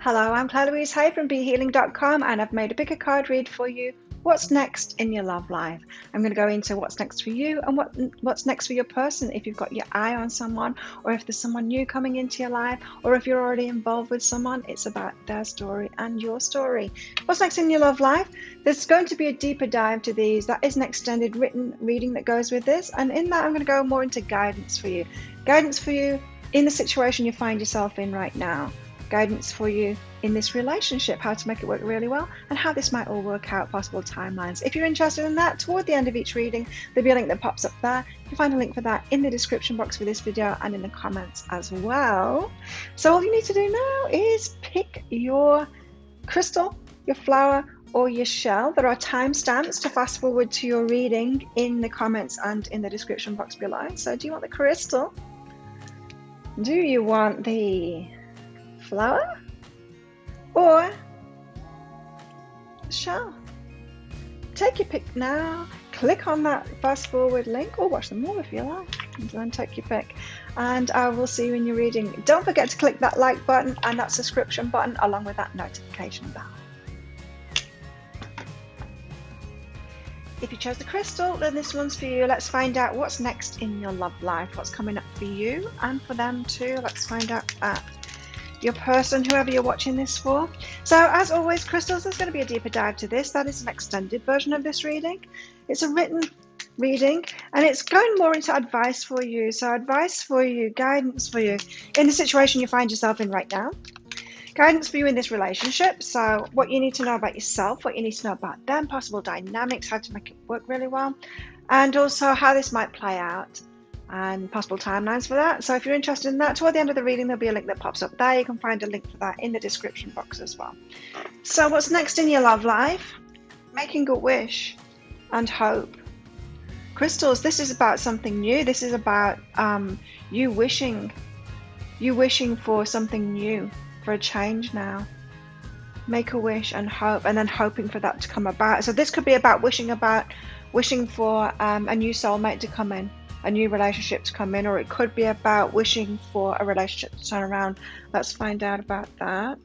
Hello, I'm Claire Louise Hay from BeHealing.com, and I've made a pick a card read for you. What's next in your love life? I'm going to go into what's next for you and what's next for your person. If you've got your eye on someone, or if there's someone new coming into your life, or if you're already involved with someone, it's about their story and your story. What's next in your love life? There's going to be a deeper dive to these. That is an extended written reading that goes with this, and in that I'm going to go more into guidance for you. Guidance for you in the situation you find yourself in right now. Guidance for you in this relationship, how to make it work really well, and how this might all work out, possible timelines. If you're interested in that, toward the end of each reading, there'll be a link that pops up there. You'll find a link for that in the description box for this video and in the comments as well. So all you need to do now is pick your crystal, your flower, or your shell. There are timestamps to fast forward to your reading in the comments and in the description box below. So do you want the crystal? Do you want the flower or shell? Take your pick now. Click on that fast forward link, or watch them all if you like, and then take your pick, and I will see you in your reading. Don't forget to click that like button and that subscription button along with that notification bell. If you chose the crystal, then this one's for you. Let's find out what's next in your love life, what's coming up for you and for them too. Let's find out that your person, whoever you're watching this for. So as always, crystals, there's going to be a deeper dive to this. That is an extended version of this reading. It's a written reading, and it's going more into advice for you. So advice for you, guidance for you in the situation you find yourself in right now. Guidance for you in this relationship. So what you need to know about yourself, what you need to know about them, possible dynamics, how to make it work really well, and also how this might play out, and possible timelines for that. So if you're interested in that, toward the end of the reading there'll be a link that pops up there. You can find a link for that in the description box as well. So what's next in your love life? Making a wish and hope. Crystals, this is about something new. This is about you wishing for something new, for a change now. Make a wish and hope, and then hoping for that to come about. So this could be about wishing for a new soulmate to come in, a new relationship to come in, or it could be about wishing for a relationship to turn around. Let's find out about that.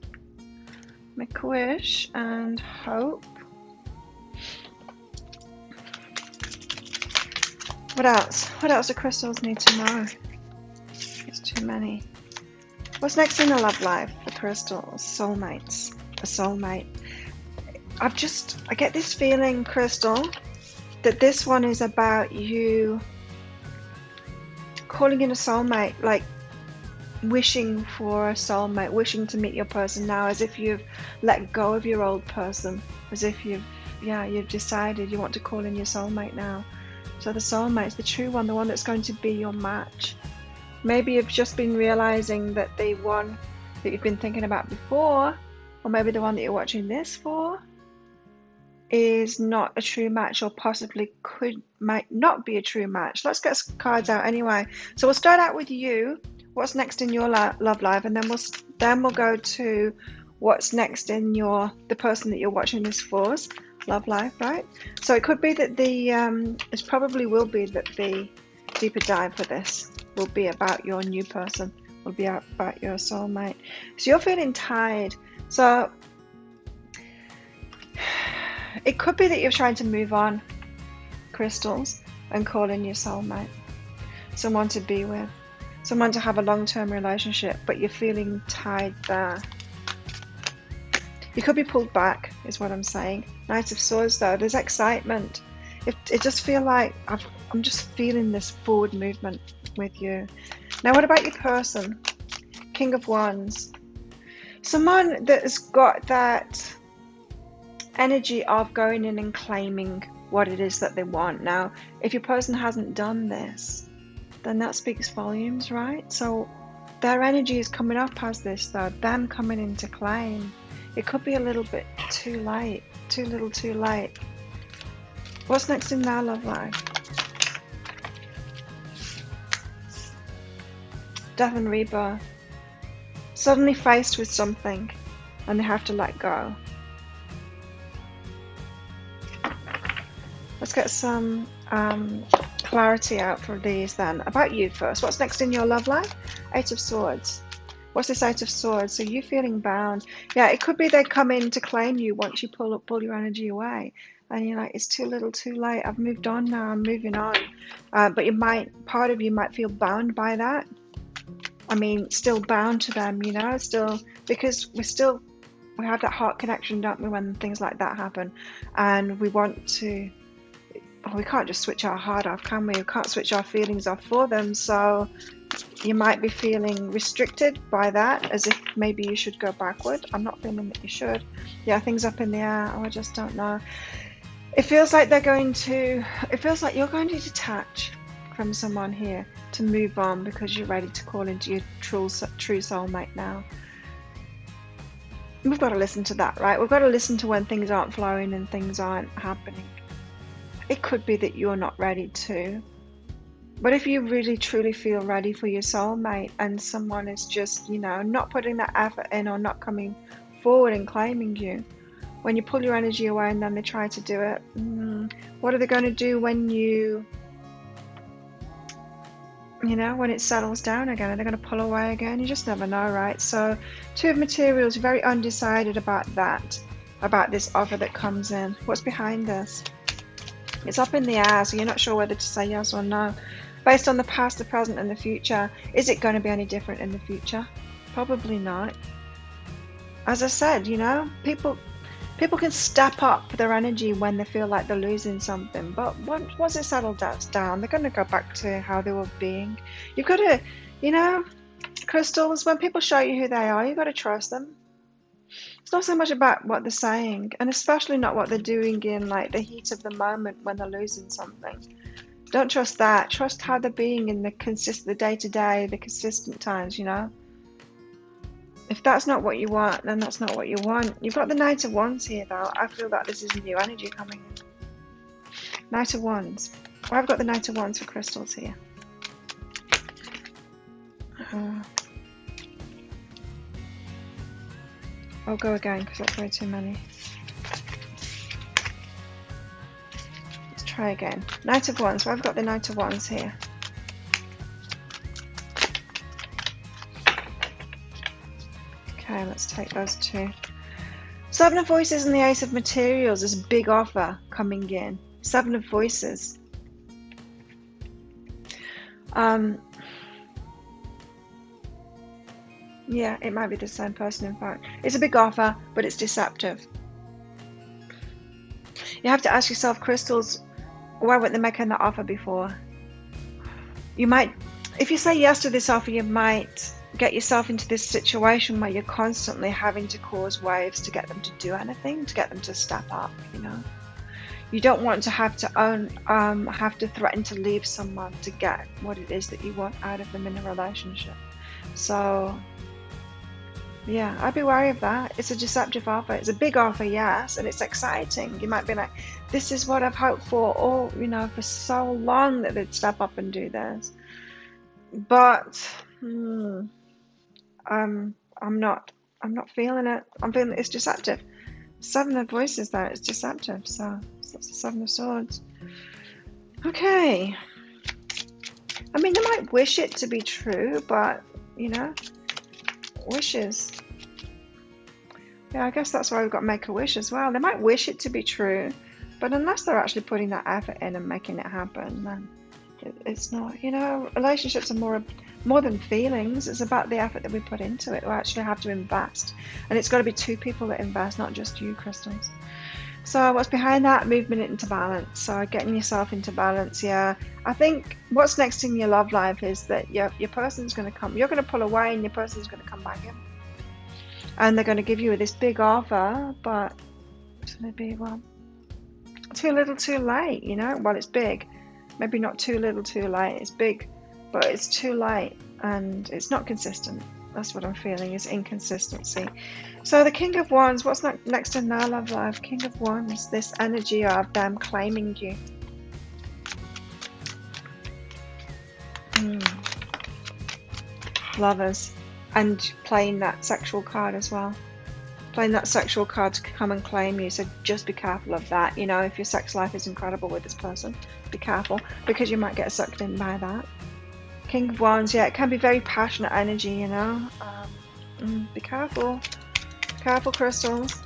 Make a wish and hope. What else? What else do crystals need to know? It's too many. What's next in the love life for crystals? Soulmates. A soulmate. I get this feeling, crystal, that this one is about you calling in a soulmate, like wishing for a soulmate, wishing to meet your person now, as if you've let go of your old person, as if you've decided you want to call in your soulmate now. So the soulmate's the true one, the one that's going to be your match. Maybe you've just been realizing that the one that you've been thinking about before, or maybe the one that you're watching this for, is not a true match, or possibly might not be a true match. Let's get some cards out anyway. So we'll start out with you. What's next in your love life, and then we'll go to what's next in the person that you're watching this for's love life, right? So it could be that it probably will be that the deeper dive for this will be about your new person, will be about your soulmate. So you're feeling tired. So it could be that you're trying to move on, crystals, and call in your soulmate, someone to be with, someone to have a long-term relationship, but you're feeling tied there. You could be pulled back, is what I'm saying. Knight of Swords, though, there's excitement. It just feels like I'm just feeling this forward movement with you. Now, what about your person? King of Wands. Someone that has got that energy of going in and claiming what it is that they want. Now, if your person hasn't done this, then that speaks volumes, right? So their energy is coming up as this, though, them coming in to claim. It could be a little bit too late, too little too late. What's next in their love life? Death and rebirth. Suddenly faced with something and they have to let go. Let's get some clarity out for these then. About you first. What's next in your love life? Eight of Swords. What's this Eight of Swords? So you feeling bound. Yeah, it could be they come in to claim you once you pull your energy away. And you're like, it's too little, too late. I've moved on now. I'm moving on. But part of you might feel bound by that. I mean, still bound to them, you know, still, because we have that heart connection, don't we, when things like that happen. And we want to, we can't just switch our heart off, can we? We can't switch our feelings off for them. So you might be feeling restricted by that, as if maybe you should go backward. I'm not feeling that you should. Yeah, things up in the air. Oh, I just don't know. It feels like you're going to detach from someone here to move on because you're ready to call into your true soulmate now. We've got to listen to that, right? We've got to listen to when things aren't flowing and things aren't happening. It could be that you're not ready to. But if you really truly feel ready for your soulmate and someone is just, you know, not putting that effort in or not coming forward and claiming you, when you pull your energy away and then they try to do it, what are they going to do when when it settles down again? Are they going to pull away again? You just never know, right? So Two of Materials, very undecided about this offer that comes in. What's behind this? It's up in the air, so you're not sure whether to say yes or no. Based on the past, the present, and the future, is it going to be any different in the future? Probably not. As I said, you know, people can step up their energy when they feel like they're losing something, but once it settles down, they're going to go back to how they were being. You've got to, you know, crystals, when people show you who they are, you've got to trust them. It's not so much about what they're saying, and especially not what they're doing in like the heat of the moment when they're losing something. Don't trust that. Trust how they're being in the day-to-day, the consistent times, you know. If that's not what you want, then that's not what you want. You've got the Knight of Wands here, though. I feel that this is new energy coming in. Knight of Wands. Well, I've got the Knight of Wands for crystals here. I'll go again because that's way too many. Let's try again. Knight of Wands. Well, I've got the Knight of Wands here. Okay, let's take those two. Seven of Voices and the Ace of Materials. There's a big offer coming in. Seven of Voices. Yeah, it might be the same person, in fact. It's a big offer, but it's deceptive. You have to ask yourself, crystals, why weren't they making that offer before? You might, if you say yes to this offer, you might get yourself into this situation where you're constantly having to cause waves to get them to do anything, to get them to step up, you know. You don't want to have to threaten to leave someone to get what it is that you want out of them in a relationship. So yeah, I'd be wary of that. It's a deceptive offer. It's a big offer, yes, and it's exciting. You might be like, this is what I've hoped for all, you know, for so long, that they'd step up and do this. But I'm not feeling it. I'm feeling it's deceptive. Seven of Voices there, it's deceptive. So that's the Seven of Swords. Okay. I mean, they might wish it to be true, but you know, wishes. Yeah, I guess that's why we've got Make a Wish as well. They might wish it to be true, but unless they're actually putting that effort in and making it happen, then it's not. You know, relationships are more than feelings. It's about the effort that we put into it. We actually have to invest, and it's got to be two people that invest, not just you, crystals. So what's behind that? Movement into balance. So getting yourself into balance. Yeah, I think what's next in your love life is that your person's going to come. You're going to pull away, and your person's going to come back in, and they're going to give you this big offer, but it's going to be, well, too little, too late. You know, well, it's big. Maybe not too little, too late. It's big, but it's too late, and it's not consistent. That's what I'm feeling, is inconsistency. So the King of Wands, what's next in their love life? King of Wands, this energy of them claiming you. Lovers, and playing that sexual card as well. Playing that sexual card to come and claim you. So just be careful of that. You know, if your sex life is incredible with this person, be careful, because you might get sucked in by that. King of Wands, yeah, it can be very passionate energy, you know. Be careful. Careful, crystals.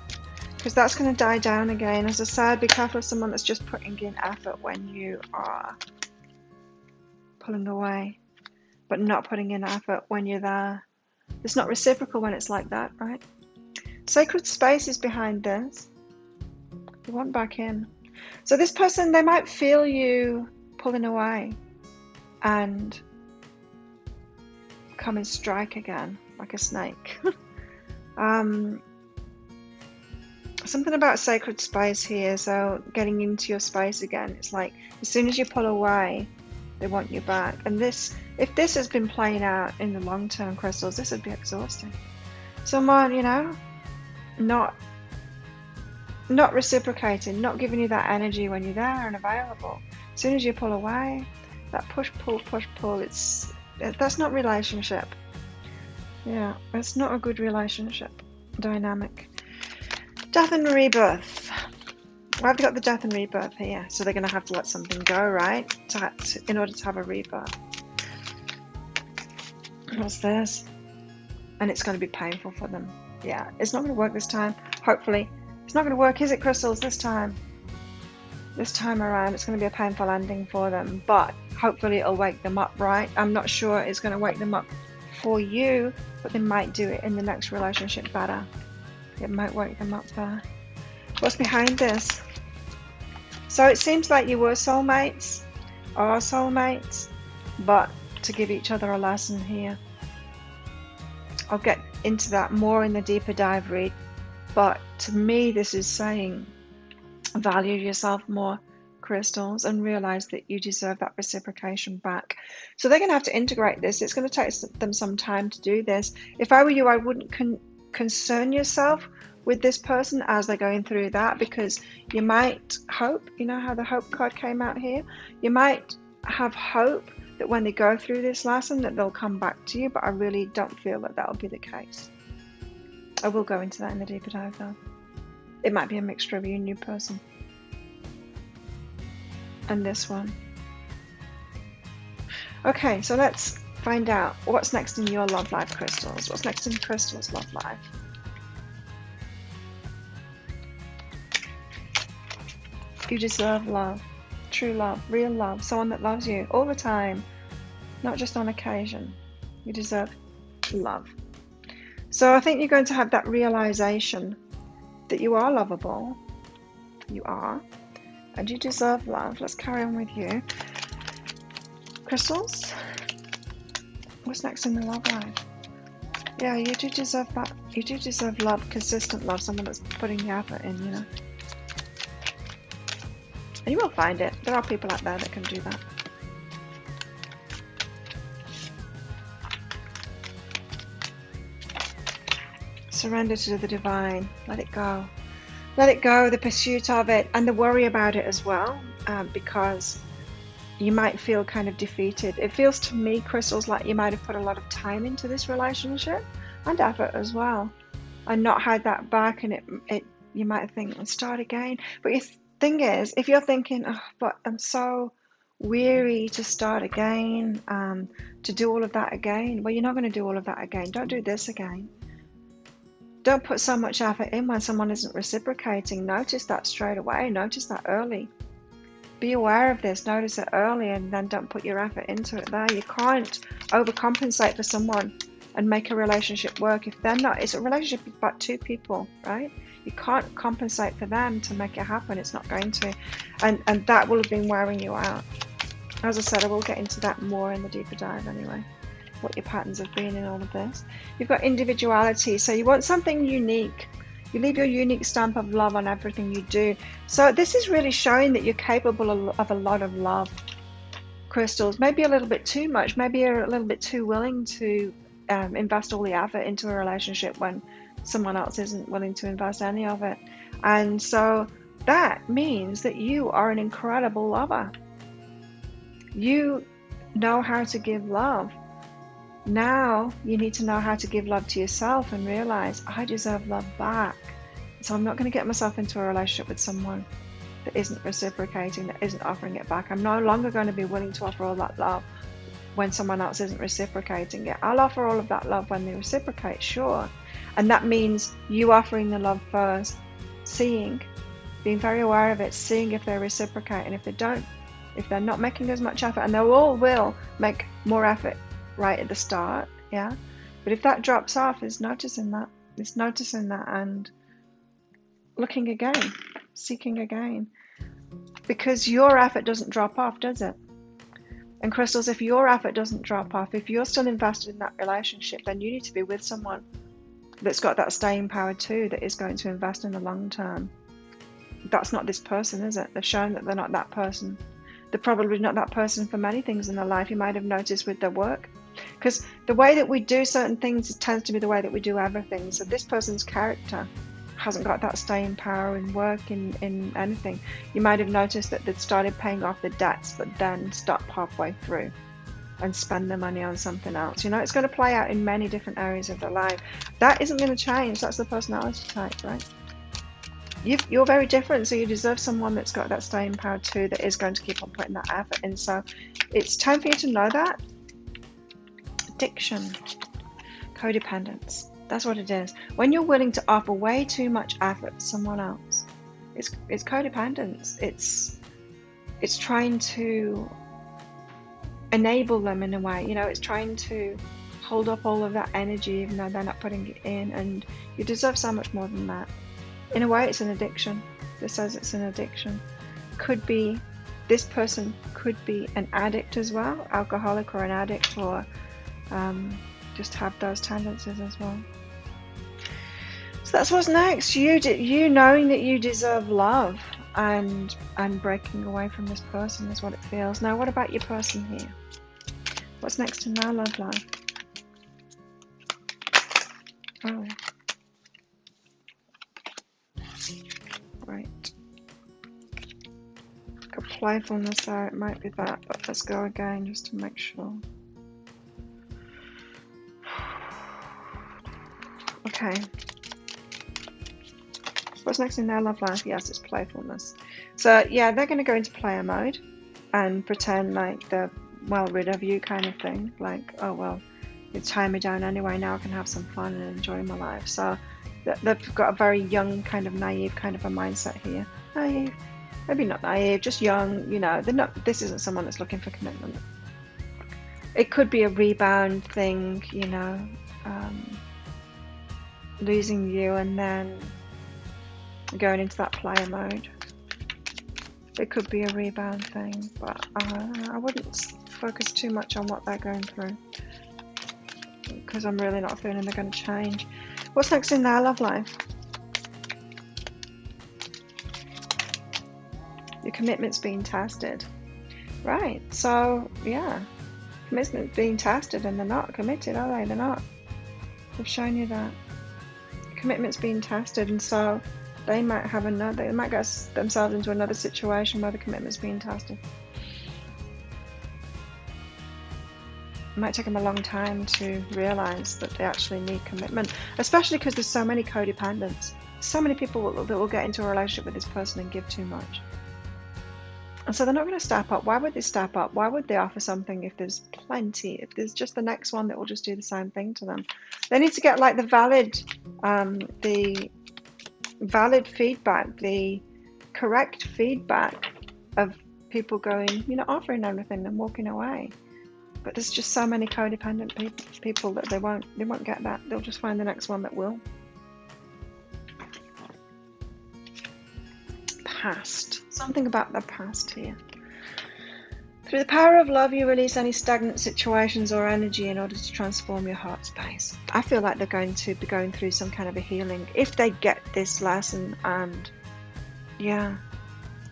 Because that's going to die down again. As I said, be careful of someone that's just putting in effort when you are pulling away, but not putting in effort when you're there. It's not reciprocal when it's like that, right? Sacred space is behind this. You want back in. So this person, they might feel you pulling away and come and strike again like a snake. Something about sacred space here. So getting into your space again, it's like as soon as you pull away, they want you back. And this, if this has been playing out in the long term, crystals, this would be exhausting. Someone, you know, not reciprocating, not giving you that energy when you're there and available. As soon as you pull away, that push pull, that's not relationship. Yeah, it's not a good relationship dynamic. Death and rebirth. I've got the death and rebirth here, so they're going to have to let something go, right? In order to have a rebirth. What's this? And it's going to be painful for them. Yeah, it's not going to work this time. Hopefully, it's not going to work, is it, crystals? This time around, it's going to be a painful ending for them. But hopefully, it'll wake them up, right? I'm not sure it's going to wake them up for you, but they might do it in the next relationship better. It might wake them up there. What's behind this? So it seems like you were soulmates, are soulmates, but to give each other a lesson here. I'll get into that more in the deeper dive read, but to me this is saying value yourself more, crystals, and realize that you deserve that reciprocation back. So they're going to have to integrate this. It's going to take them some time to do this. If I were you, I wouldn't concern yourself with this person as they're going through that, because you might hope, you know how the hope card came out here, you might have hope that when they go through this lesson that they'll come back to you, but I really don't feel that that'll be the case. I will go into that in the deeper dive though. It might be a mixture of you and new person and this one. Okay, so let's find out what's next in your love life, crystals. What's next in crystals' love life? You deserve love, true love, real love, someone that loves you all the time, not just on occasion. You deserve love. So I think you're going to have that realization that you are lovable, you are, and you deserve love. Let's carry on with you. Crystals, what's next in the love life? Yeah, you do deserve that. You do deserve love, consistent love, someone that's putting the effort in, you know. And you will find it. There are people out there that can do that. Surrender to the divine. Let it go. Let it go, the pursuit of it, and the worry about it as well, because you might feel kind of defeated. It feels to me, crystals, like you might have put a lot of time into this relationship and effort as well, and not had that back, and you might think, let's start again. But thing is, if you're thinking, oh, but I'm so weary to start again, to do all of that again, well, you're not going to do all of that again. Don't do this again. Don't put so much effort in when someone isn't reciprocating. Notice that straight away. Notice that early. Be aware of this. Notice it early, and then don't put your effort into it there. You can't overcompensate for someone and make a relationship work if they're not. It's a relationship about two people, right? You can't compensate for them to make it happen. It's not going to. And that will have been wearing you out. As I said, I will get into that more in the deeper dive anyway, what your patterns have been in all of this. You've got individuality, so you want something unique. You leave your unique stamp of love on everything you do. So this is really showing that you're capable of a lot of love, crystals. Maybe a little bit too much. Maybe you're a little bit too willing to invest all the effort into a relationship when someone else isn't willing to invest any of it. And so that means that you are an incredible lover. You know how to give love. Now you need to know how to give love to yourself and realize, I deserve love back. So I'm not going to get myself into a relationship with someone that isn't reciprocating, that isn't offering it back. I'm no longer going to be willing to offer all that love when someone else isn't reciprocating it. I'll offer all of that love when they reciprocate, sure. And that means you offering the love first, seeing, being very aware of it, seeing if they reciprocate, and if they don't, if they're not making as much effort, and they all will make more effort right at the start, yeah. But if that drops off, it's noticing that. It's noticing that and looking again, seeking again. Because your effort doesn't drop off, does it? And crystals, if your effort doesn't drop off, if you're still invested in that relationship, then you need to be with someone that's got that staying power too, that is going to invest in the long term. That's not this person, is it? They're showing that they're not that person. They're probably not that person for many things in their life. You might have noticed with their work. Because the way that we do certain things tends to be the way that we do everything. So this person's character hasn't got that staying power in work, in anything. You might have noticed that they'd started paying off the debts, but then stopped halfway through and spend the money on something else. You know, it's going to play out in many different areas of their life. That isn't going to change. That's the personality type, right? You're very different, so you deserve someone that's got that staying power too, that is going to keep on putting that effort in. So it's time for you to know that. Addiction, codependence. That's what it is. When you're willing to offer way too much effort to someone else, it's codependence. It's trying to enable them in a way. You know, it's trying to hold up all of that energy even though they're not putting it in, and you deserve so much more than that. In a way, it's an addiction. This says it's an addiction. Could be, this person could be an addict as well, alcoholic or an addict, or just have those tendencies as well. So that's what's next. You knowing that you deserve love and breaking away from this person is what it feels. Now, what about your person here? What's next in their love life? Oh. Right. Got playfulness there, it might be that, but let's go again just to make sure. Okay. What's next in their love life? Yes, it's playfulness. So yeah, they're going to go into player mode and pretend like they're well rid of you kind of thing. Like, oh well, it's tying me down anyway, now I can have some fun and enjoy my life. So they've got a very young, kind of naive kind of a mindset here. Naive, maybe not naive, just young, you know, they're not, this isn't someone that's looking for commitment. It could be a rebound thing, you know, losing you and then going into that player mode. It could be a rebound thing, but I wouldn't focus too much on what they're going through, because I'm really not feeling they're going to change. What's next in their love life? Your commitment's being tested. Right, so yeah, commitment's being tested and they're not committed, are they? They're not. They've shown you that. Commitment's being tested, and so they might have another, they might get themselves into another situation where the commitment's being tested. It might take them a long time to realize that they actually need commitment, especially because there's so many codependents. So many people that will get into a relationship with this person and give too much. And so they're not going to step up. Why would they step up? Why would they offer something if there's plenty, if there's just the next one that will just do the same thing to them? They need to get like the valid feedback, the correct feedback of people going, you know, offering everything and walking away. But there's just so many codependent people that they won't get that. They'll just find the next one that will. Past. Something about the past here. Through the power of love, you release any stagnant situations or energy in order to transform your heart space. I feel like they're going to be going through some kind of a healing if they get this lesson, and yeah,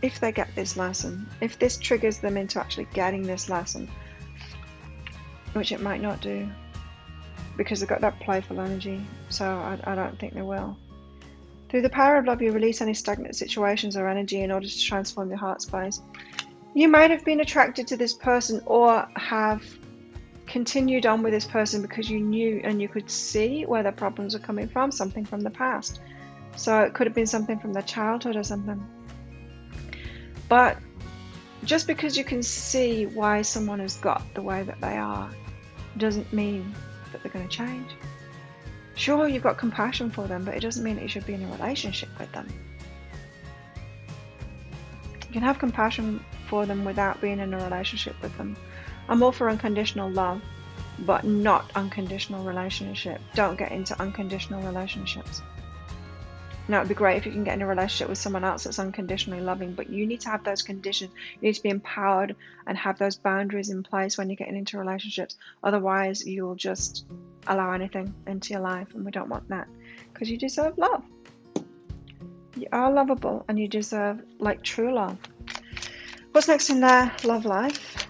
if they get this lesson, if this triggers them into actually getting this lesson, which it might not do because they've got that playful energy, so I don't think they will. Through the power of love, you release any stagnant situations or energy in order to transform your heart space. You might have been attracted to this person or have continued on with this person because you knew and you could see where their problems are coming from, something from the past. So it could have been something from their childhood or something. But just because you can see why someone has got the way that they are doesn't mean that they're going to change. Sure, you've got compassion for them, but it doesn't mean that you should be in a relationship with them. You can have compassion for them without being in a relationship with them. I'm all for unconditional love, but not unconditional relationship. Don't get into unconditional relationships. Now, it'd be great if you can get in a relationship with someone else that's unconditionally loving, but you need to have those conditions. You need to be empowered and have those boundaries in place when you're getting into relationships. Otherwise, you'll just allow anything into your life, and we don't want that, because you deserve love. You are lovable, and you deserve like true love. What's next in their love life?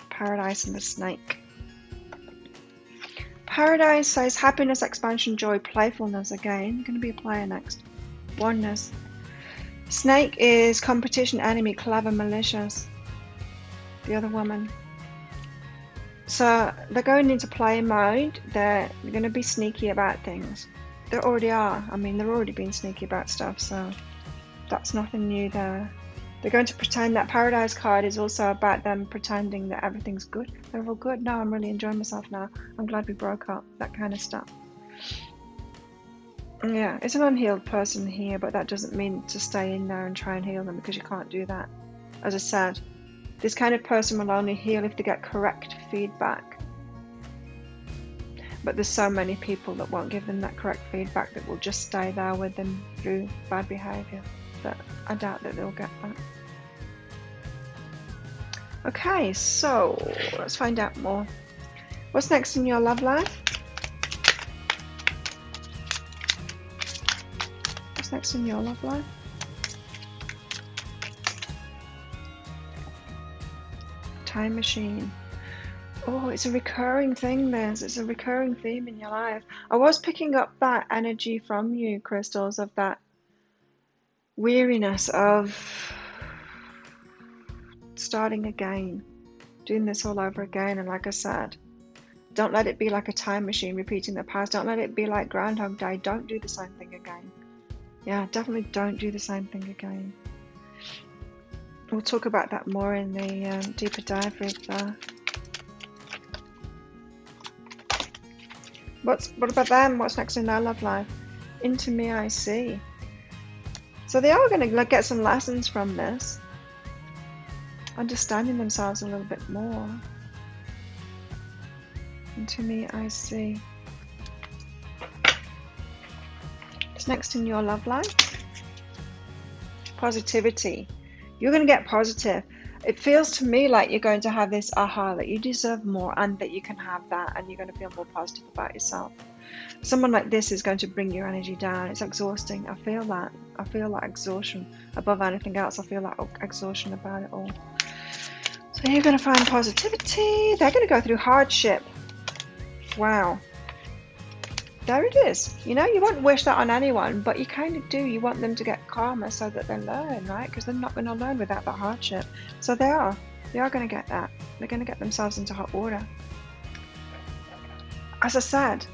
Paradise and the Snake. Paradise says happiness, expansion, joy, playfulness. Again, going to be a player next. Oneness. Snake is competition, enemy, clever, malicious. The other woman. So they're going into play mode. They're going to be sneaky about things. They already are. I mean, they're already being sneaky about stuff, so that's nothing new there. They're going to pretend. That Paradise card is also about them pretending that everything's good. They're all good. No, I'm really enjoying myself now. I'm glad we broke up. That kind of stuff. Yeah, it's an unhealed person here, but that doesn't mean to stay in there and try and heal them, because you can't do that. As I said, this kind of person will only heal if they get correct feedback. But there's so many people that won't give them that correct feedback, that will just stay there with them through bad behaviour. But I doubt that they'll get that. Okay, so let's find out more. What's next in your love life? What's next in your love life? Time machine. Oh, it's a recurring thing, Liz. It's a recurring theme in your life. I was picking up that energy from you, crystals, of that weariness of starting again, doing this all over again. And like I said, don't let it be like a time machine repeating the past. Don't let it be like Groundhog Day. Don't do the same thing again. Yeah, definitely don't do the same thing again. We'll talk about that more in the deeper dive with what about them? What's next in their love life? Into me I see. So they are going to get some lessons from this, understanding themselves a little bit more. Into me I see. What's next in your love life? Positivity. You're going to get positive. It feels to me like you're going to have this aha, that you deserve more and that you can have that, and you're going to feel more positive about yourself. Someone like this is going to bring your energy down. It's exhausting. I feel that. I feel that exhaustion above anything else. I feel that exhaustion about it all. So you're going to find positivity. They're going to go through hardship. Wow. There it is. You know, you won't wish that on anyone, but you kind of do. You want them to get calmer so that they learn, right? Because they're not going to learn without the hardship. So they are going to get that. They're going to get themselves into hot water. As I said,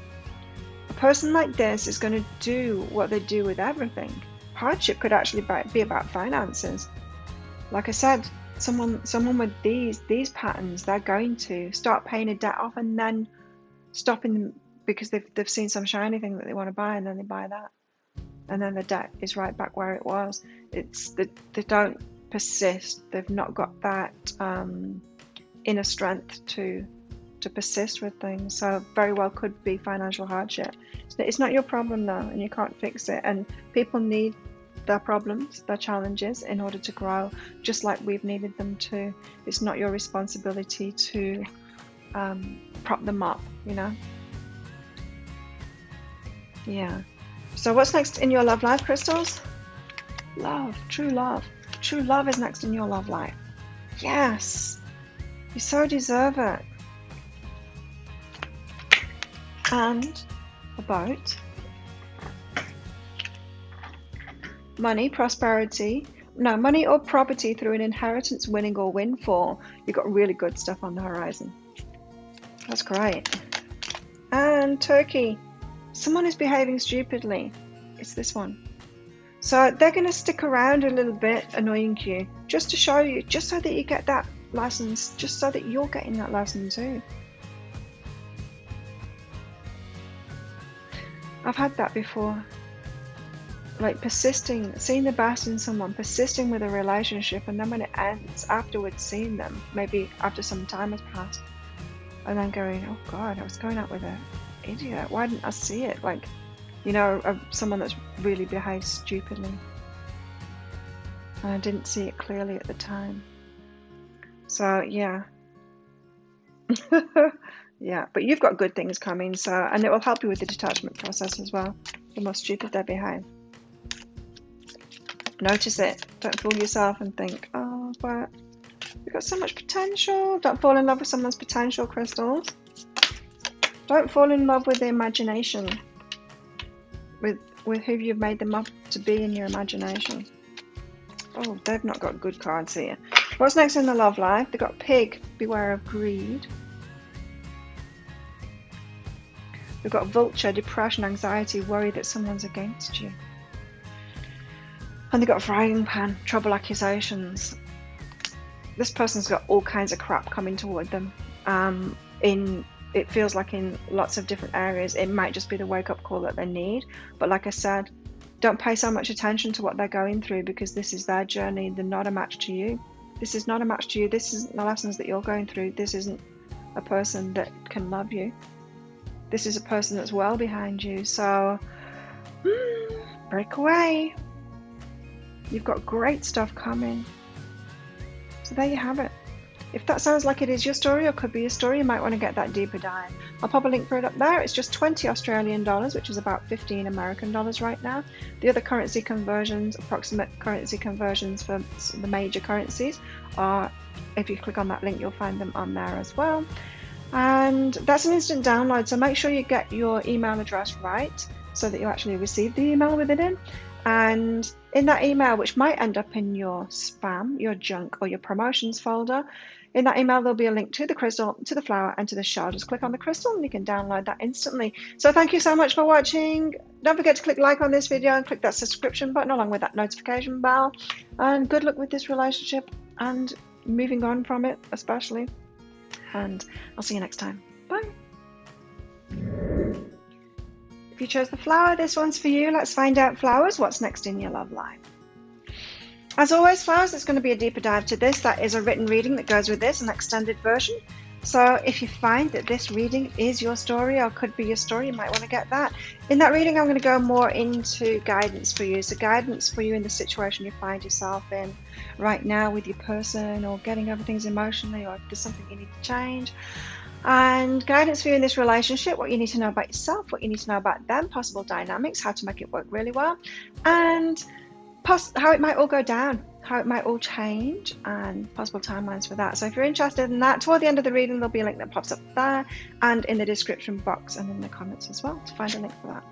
a person like this is going to do what they do with everything. Hardship could actually be about finances. Like I said, someone with these patterns, they're going to start paying a debt off and then stopping them, because they've seen some shiny thing that they want to buy, and then they buy that, and then the debt is right back where it was. They don't persist. They've not got that inner strength to persist with things. So very well could be financial hardship. It's not your problem though, and you can't fix it. And people need their problems, their challenges, in order to grow, just like we've needed them to. It's not your responsibility to prop them up, you know. Yeah. So what's next in your love life, crystals? Love. True love. True love is next in your love life. Yes. You so deserve it. And a boat. Money, prosperity. No, money or property through an inheritance, winning or windfall. You've got really good stuff on the horizon. That's great. And Turkey. Someone is behaving stupidly. It's this one. So they're going to stick around a little bit, annoying you, just to show you, just so that you get that lessons, just so that you're getting that lesson too. I've had that before. Like persisting, seeing the best in someone, persisting with a relationship, and then when it ends, afterwards seeing them, maybe after some time has passed, and then going, oh God, I was going out with an idiot. Why didn't I see it? Like, you know, someone that's really behaved stupidly. And I didn't see it clearly at the time. So, yeah. Yeah, but you've got good things coming, so, and it will help you with the detachment process as well. The more stupid they behave. Notice it. Don't fool yourself and think, oh, but we've got so much potential. Don't fall in love with someone's potential, crystals. Don't fall in love with the imagination. With who you've made them up to be in your imagination. Oh, they've not got good cards here. What's next in the love life? They've got pig, beware of greed. They've got vulture, depression, anxiety, worry that someone's against you. And they've got frying pan, trouble, accusations. This person's got all kinds of crap coming toward them. It feels like in lots of different areas. It might just be the wake-up call that they need. But like I said, don't pay so much attention to what they're going through, because this is their journey. They're not a match to you. This is not a match to you. This isn't the lessons that you're going through. This isn't a person that can love you. This is a person that's well behind you. So, break away. You've got great stuff coming. So there you have it. If that sounds like it is your story or could be your story, you might want to get that deeper dive. I'll pop a link for it up there. It's just 20 Australian dollars, which is about 15 American dollars right now. The other currency conversions, approximate currency conversions for the major currencies are, if you click on that link, you'll find them on there as well. And that's an instant download, so make sure you get your email address right so that you actually receive the email with it in. And in that email, which might end up in your spam, your junk, or your promotions folder, in that email there'll be a link to the crystal, to the flower, and to the shell. Just click on the crystal and you can download that instantly. So thank you so much for watching. Don't forget to click like on this video and click that subscription button along with that notification bell. And good luck with this relationship and moving on from it especially. And I'll see you next time. Bye. If you chose the flower, this one's for you. Let's find out, flowers, what's next in your love life. As always, flowers, it's going to be a deeper dive to this. That is a written reading that goes with this, an extended version. So if you find that this reading is your story or could be your story, you might want to get that. In that reading, I'm going to go more into guidance for you. So guidance for you in the situation you find yourself in right now with your person, or getting over things emotionally, or if there's something you need to change. And guidance for you in this relationship, what you need to know about yourself, what you need to know about them, possible dynamics, how to make it work really well, and how it might all go down, how it might all change, and possible timelines for that. So if you're interested in that, toward the end of the reading there'll be a link that pops up there and in the description box and in the comments as well to find a link for that.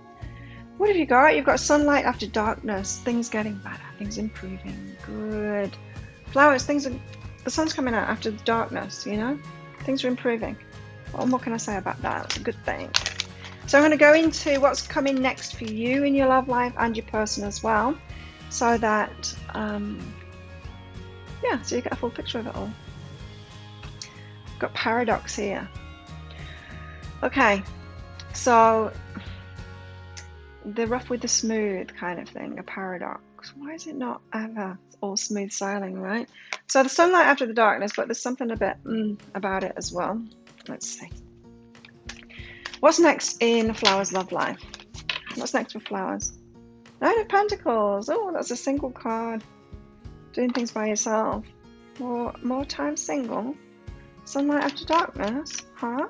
What have you got? You've got sunlight after darkness, things getting better, things improving. Good. Flowers, the sun's coming out after the darkness, you know, things are improving. What more can I say about that? It's a good thing. So I'm going to go into what's coming next for you in your love life and your person as well, so that so you get a full picture of it all. Got paradox here. Okay, so the rough with the smooth kind of thing, a paradox. Why is it not ever all smooth sailing, right? So the sunlight after the darkness, but there's something a bit about it as well. Let's see. What's next in flowers' love life? What's next for flowers? Nine of Pentacles. Oh, that's a single card. Doing things by yourself. More time single. Sunlight after darkness. Huh?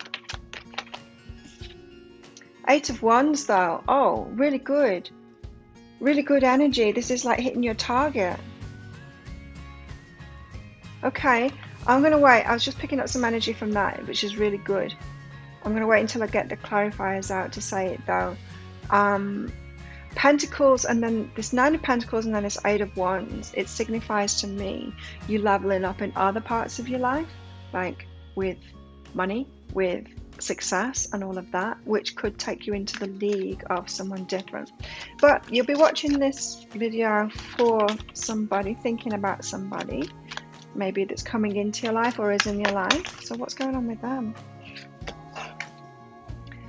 Eight of Wands though. Oh, really good. Really good energy. This is like hitting your target. Okay, I'm going to wait. I was just picking up some energy from that, which is really good. I'm going to wait until I get the clarifiers out to say it though. Pentacles, and then this Nine of Pentacles, and then this Eight of Wands. It signifies to me you leveling up in other parts of your life, like with money, with success and all of that, which could take you into the league of someone different. But you'll be watching this video for somebody, thinking about somebody maybe that's coming into your life or is in your life. So what's going on with them?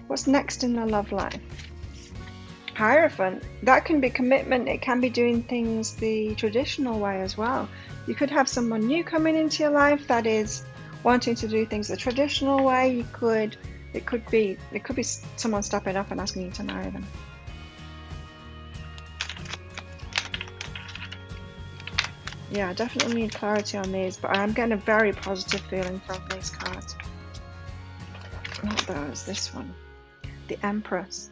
What's next in their love life? Hierophant. That can be commitment. It can be doing things the traditional way as well. You could have someone new coming into your life that is wanting to do things the traditional way. It could be someone stepping up and asking you to marry them. Yeah, I definitely need clarity on these, but I'm getting a very positive feeling from these cards. Not those, this one. The Empress.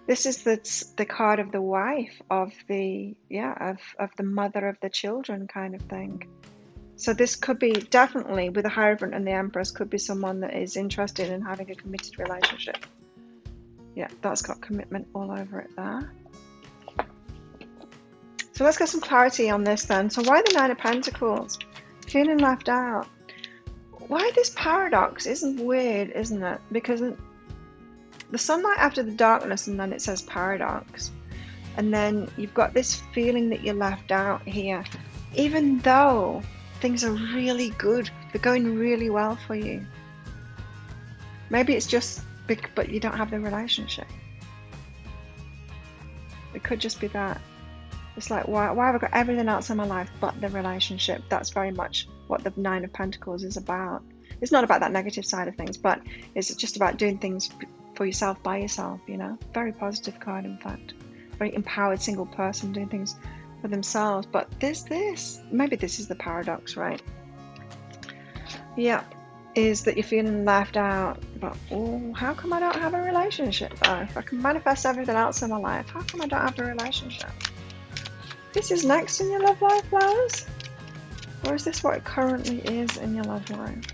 This is the card of the wife, of the mother of the children kind of thing. So this could be definitely, with the Hierophant and the Empress, could be someone that is interested in having a committed relationship. Yeah, that's got commitment all over it there. So let's get some clarity on this then. So why the Nine of Pentacles? Feeling left out. Why this paradox isn't weird, isn't it? Because the sunlight after the darkness, and then it says paradox. And then you've got this feeling that you're left out here. Even though things are really good, they're going really well for you. Maybe it's just, but you don't have the relationship. It could just be that. It's like, why have I got everything else in my life but the relationship? That's very much what the Nine of Pentacles is about. It's not about that negative side of things, but it's just about doing things for yourself, by yourself, you know. Very positive card, in fact. Very empowered single person doing things for themselves. But maybe this is the paradox, right? Yeah, is that you're feeling left out. But, oh, how come I don't have a relationship though? If I can manifest everything else in my life, how come I don't have a relationship? This is next in your love life, flowers? Or is this what it currently is in your love life?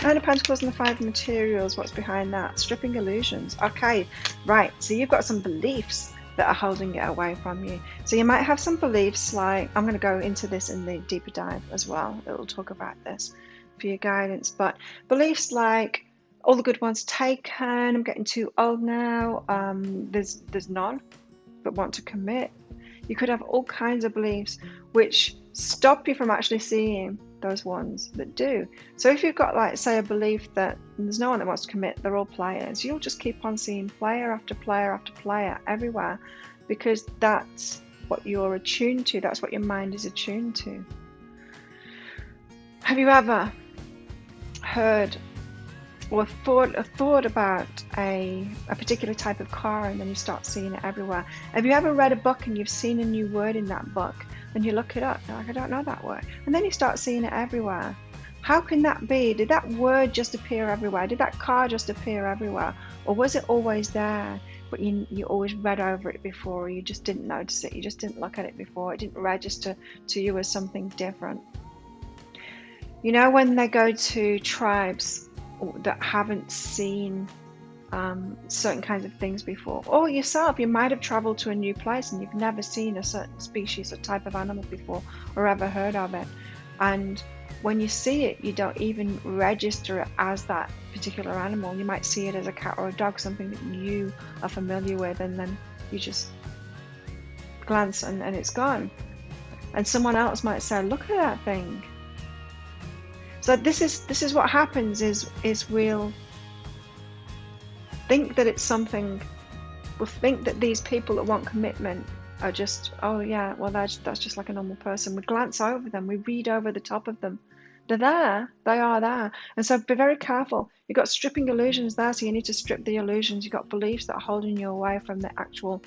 Nine of Pentacles and the Five of Materials, what's behind that? Stripping illusions. Okay, right, so you've got some beliefs that are holding it away from you. So you might have some beliefs like, I'm going to go into this in the deeper dive as well. It'll talk about this for your guidance. But beliefs like, all the good ones taken, I'm getting too old now, there's none that want to commit. You could have all kinds of beliefs which stop you from actually seeing those ones that do. So if you've got, like, say, a belief that there's no one that wants to commit, they're all players, you'll just keep on seeing player after player after player everywhere, because that's what you're attuned to, that's what your mind is attuned to. Have you ever heard or thought about a particular type of car, and then you start seeing it everywhere? Have you ever read a book and you've seen a new word in that book, and you look it up, you're like, I don't know that word, and then you start seeing it everywhere? How can that be? Did that word just appear everywhere? Did that car just appear everywhere? Or was it always there, but you always read over it before, or you just didn't notice it, you just didn't look at it before, it didn't register to you as something different? You know, when they go to tribes that haven't seen certain kinds of things before, or yourself, you might have traveled to a new place and you've never seen a certain species or type of animal before, or ever heard of it, and when you see it, you don't even register it as that particular animal. You might see it as a cat or a dog, something that you are familiar with, and then you just glance and it's gone, and someone else might say, look at that thing. So this is what happens, is we'll think that it's something, we'll think that these people that want commitment are just, oh yeah, well that's just like a normal person. We glance over them, we read over the top of them. They're there, they are there. And so be very careful. You've got stripping illusions there, so you need to strip the illusions. You've got beliefs that are holding you away from the actual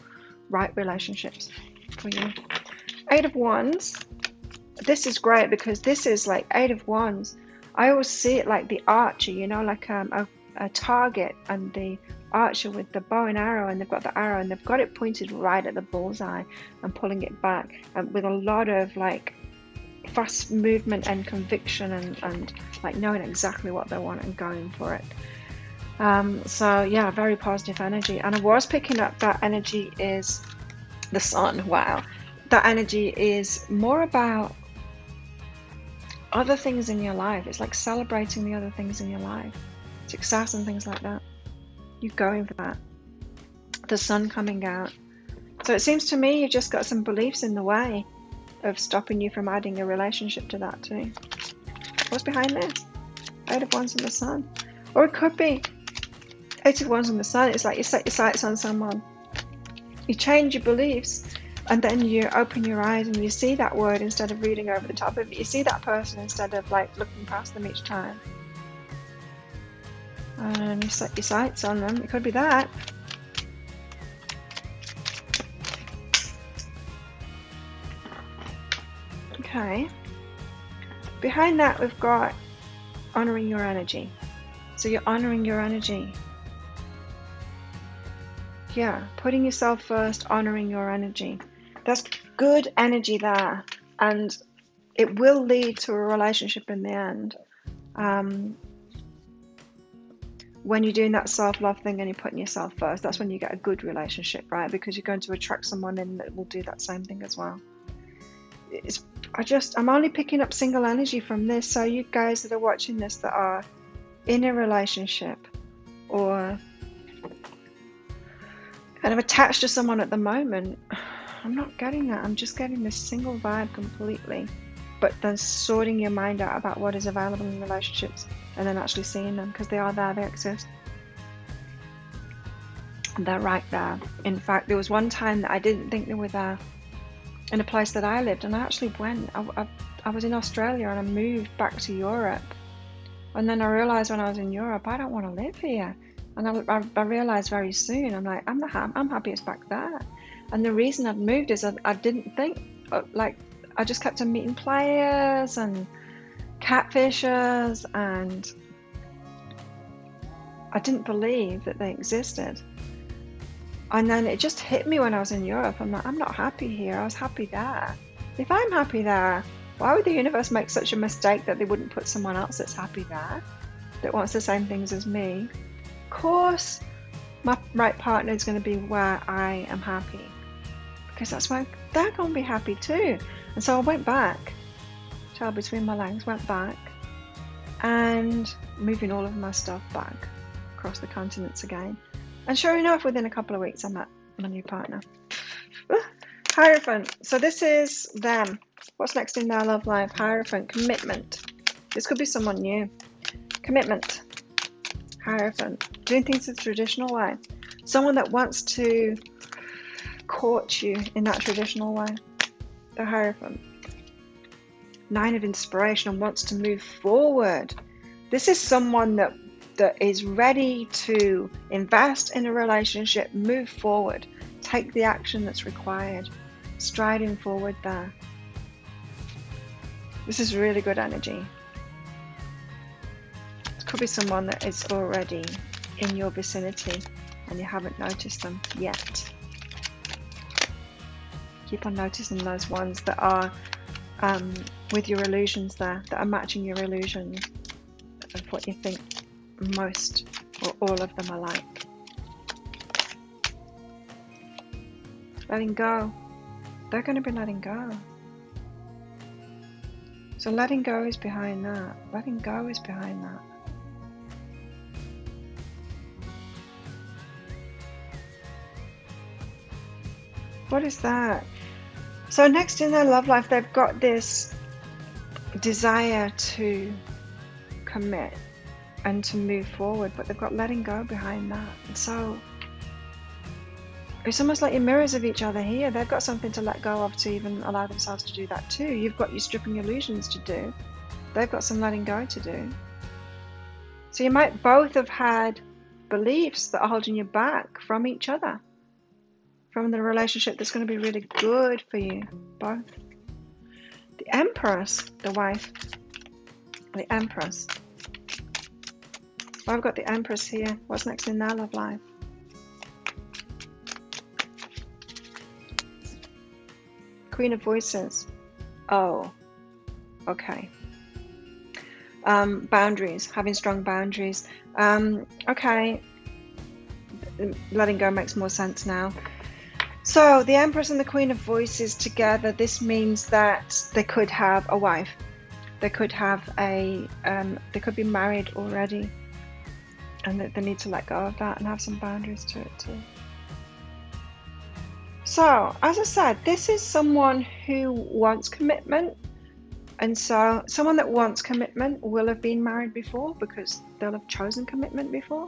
right relationships for you. Eight of Wands. This is great because this is like Eight of Wands. I always see it like the archer, you know, like a target, and the archer with the bow and arrow, and they've got the arrow and they've got it pointed right at the bullseye and pulling it back, and with a lot of like fast movement and conviction and like knowing exactly what they want and going for it. So yeah, very positive energy. And I was picking up that energy is the sun. Wow, that energy is more about other things in your life. It's like celebrating the other things in your life, success and things like that. You're going for that. The sun coming out. So it seems to me you've just got some beliefs in the way of stopping you from adding a relationship to that too. What's behind this? 8 of Wands and the Sun. Or it could be 8 of Wands and the Sun. It's like you set your sights on someone. You change your beliefs, and then you open your eyes and you see that word instead of reading over the top of it. You see that person instead of like looking past them each time. And you set your sights on them. It could be that. Okay. Behind that we've got honoring your energy. So you're honoring your energy. Yeah, putting yourself first, honoring your energy. That's good energy there, and it will lead to a relationship in the end. When you're doing that self-love thing and you're putting yourself first, that's when you get a good relationship, right? Because you're going to attract someone in that will do that same thing as well. I'm only picking up single energy from this, so you guys that are watching this that are in a relationship or kind of attached to someone at the moment, I'm not getting that. I'm just getting this single vibe completely, but then sorting your mind out about what is available in relationships and then actually seeing them, because they are there, they exist. And they're right there. In fact, there was one time that I didn't think they were there in a place that I lived, and I actually went. I was in Australia and I moved back to Europe, and then I realized when I was in Europe, I don't want to live here. And I realized very soon, I'm like, I'm happy it's back there. And the reason I'd moved is I didn't think, like, I just kept on meeting players and catfishers, and I didn't believe that they existed. And then it just hit me when I was in Europe. I'm like, I'm not happy here. I was happy there. If I'm happy there, why would the universe make such a mistake that they wouldn't put someone else that's happy there, that wants the same things as me? Of course, my right partner is going to be where I am happy, because that's where they're going to be happy too. And so I went back, tail between my legs, went back, and moving all of my stuff back across the continents again. And sure enough, within a couple of weeks, I met my new partner. Hierophant. So this is them. What's next in their love life? Hierophant. Commitment. This could be someone new. Commitment. Hierophant. Doing things the traditional way. Someone that wants to court you in that traditional way. The Hierophant. 9 of Inspiration and wants to move forward. This is someone that is ready to invest in a relationship, move forward, take the action that's required, striding forward there. This is really good energy. It could be someone that is already in your vicinity and you haven't noticed them yet. Keep on noticing those ones that are with your illusions there, that are matching your illusions of what you think most or all of them are like. Letting go. They're going to be letting go. So letting go is behind that. Letting go is behind that. What is that? So next in their love life, they've got this desire to commit and to move forward, but they've got letting go behind that. And so it's almost like you're mirrors of each other here. They've got something to let go of to even allow themselves to do that too. You've got your stripping illusions to do. They've got some letting go to do. So you might both have had beliefs that are holding you back from each other, from the relationship that's going to be really good for you both. The Empress, the wife. The Empress. Well, I've got the Empress here. What's next in their love life? Queen of Voices. Oh, okay. Boundaries, having strong boundaries. Okay, letting go makes more sense now. So the Empress and the Queen of Voices together, this means that they could have a wife They could have they could be married already, and they need to let go of that and have some boundaries to it too. So, as I said, this is someone who wants commitment. And so someone that wants commitment will have been married before because they'll have chosen commitment before.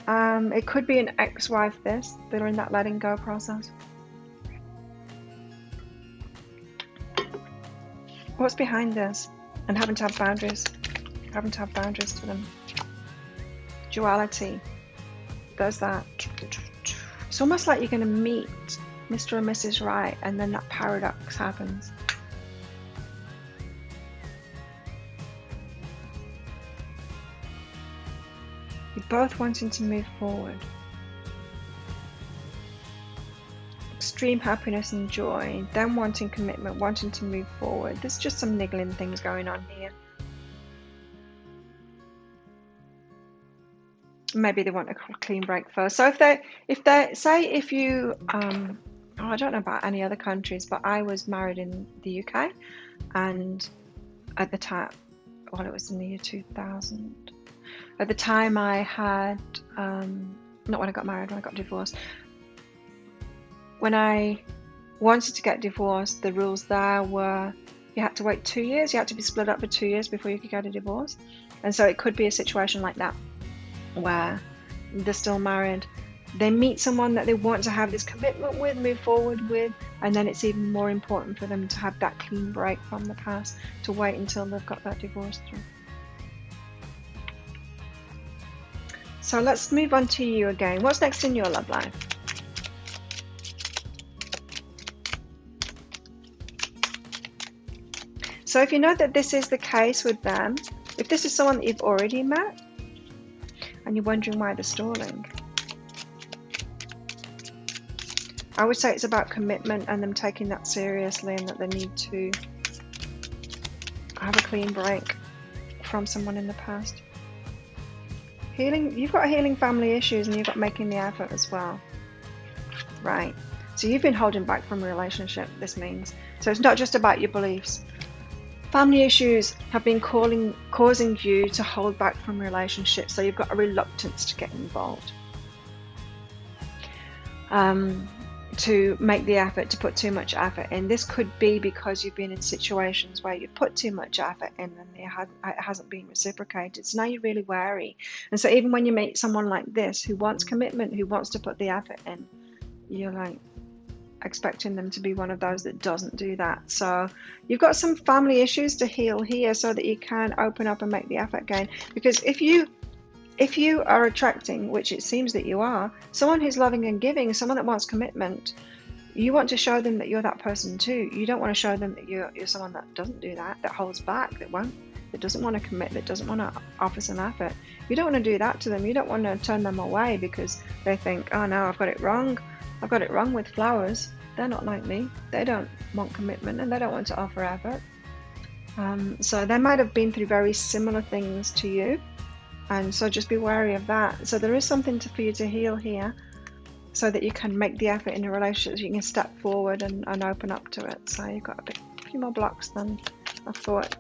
It could be an ex-wife that are in that letting go process. What's behind this? And having to have boundaries. Having to have boundaries to them. Duality. There's that. It's almost like you're going to meet Mr. and Mrs. Right, and then that paradox happens. You're both wanting to move forward. Extreme happiness and joy, them wanting commitment, wanting to move forward. There's just some niggling things going on here. Maybe they want a clean break first. So if you I don't know about any other countries, but I was married in the UK, and at the time, well, it was in the year 2000. At the time I had, not when I got married, when I got divorced. When I wanted to get divorced, the rules there were you had to wait 2 years, you had to be split up for 2 years before you could get a divorce. And so it could be a situation like that, where they're still married. They meet someone that they want to have this commitment with, move forward with, and then it's even more important for them to have that clean break from the past, to wait until they've got that divorce through. So let's move on to you again. What's next in your love life? So if you know that this is the case with them, if this is someone that you've already met and you're wondering why they're stalling, I would say it's about commitment and them taking that seriously, and that they need to have a clean break from someone in the past. Healing, you've got healing family issues, and you've got making the effort as well. Right. So you've been holding back from a relationship, this means. So it's not just about your beliefs. Family issues have been causing you to hold back from relationships, so you've got a reluctance to get involved. To make the effort, to put too much effort in. This could be because you've been in situations where you've put too much effort in and it hasn't been reciprocated. So now you're really wary. And so even when you meet someone like this who wants commitment, who wants to put the effort in, you're like expecting them to be one of those that doesn't do that. So you've got some family issues to heal here so that you can open up and make the effort again. Because if you are attracting, which it seems that you are, someone who's loving and giving, someone that wants commitment, you want to show them that you're that person too. You don't want to show them that you're someone that doesn't do that holds back, that doesn't want to commit, that doesn't want to offer some effort. You don't want to do that to them. You don't want to turn them away because they think, oh no, I've got it wrong. I've got it wrong with flowers. They're not like me. They don't want commitment and they don't want to offer effort. So they might have been through very similar things to you. And so just be wary of that. So there is something for you to heal here so that you can make the effort in a relationship, so you can step forward and open up to it. So you've got a few more blocks than I thought.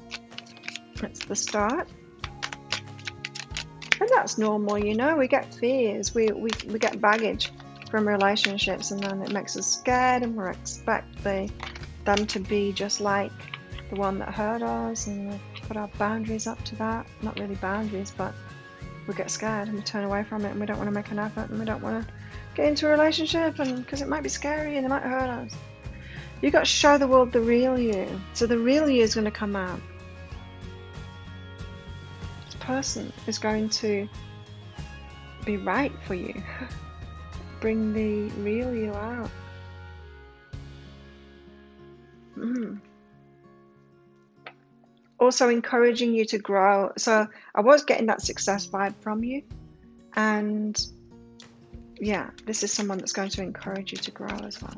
That's the start. And that's normal, you know, we get fears, we get baggage from relationships, and then it makes us scared, and we expect them to be just like the one that hurt us, and we put our boundaries up to that. Not really boundaries, but we get scared and we turn away from it, and we don't want to make an effort, and we don't want to get into a relationship, and because it might be scary and it might hurt us. You've got to show the world the real you. So the real you is going to come out. This person is going to be right for you. Bring the real you out. Also encouraging you to grow. So I was getting that success vibe from you, and yeah, this is someone that's going to encourage you to grow as well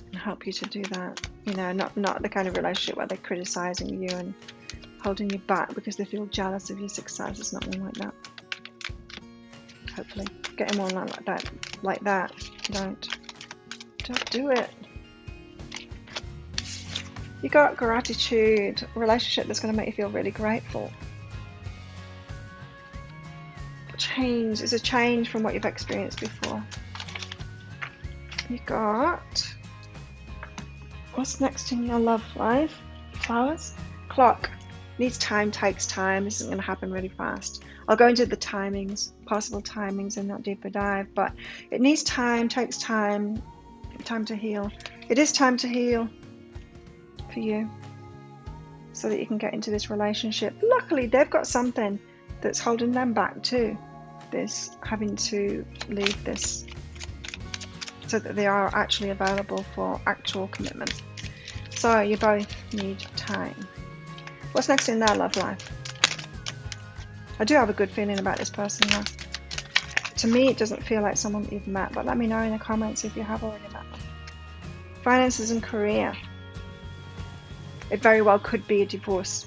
and help you to do that. You know, not the kind of relationship where they're criticizing you and holding you back because they feel jealous of your success. It's not one like that. Hopefully getting one like that. Don't do it. You got gratitude, a relationship that's going to make you feel really grateful. Change is a change from what you've experienced before. You got, what's next in your love life? Flowers? Clock. Needs time, takes time. This isn't going to happen really fast. I'll go into the timings, possible timings, and not deeper dive, but it needs time, takes time, time to heal. It is time to heal for you so that you can get into this relationship. Luckily, they've got something that's holding them back too. This having to leave this so that they are actually available for actual commitment. So you both need time. What's next in their love life? I do have a good feeling about this person now. To me, it doesn't feel like someone that you've met, but let me know in the comments if you have already met them. Finances and career. It very well could be a divorce.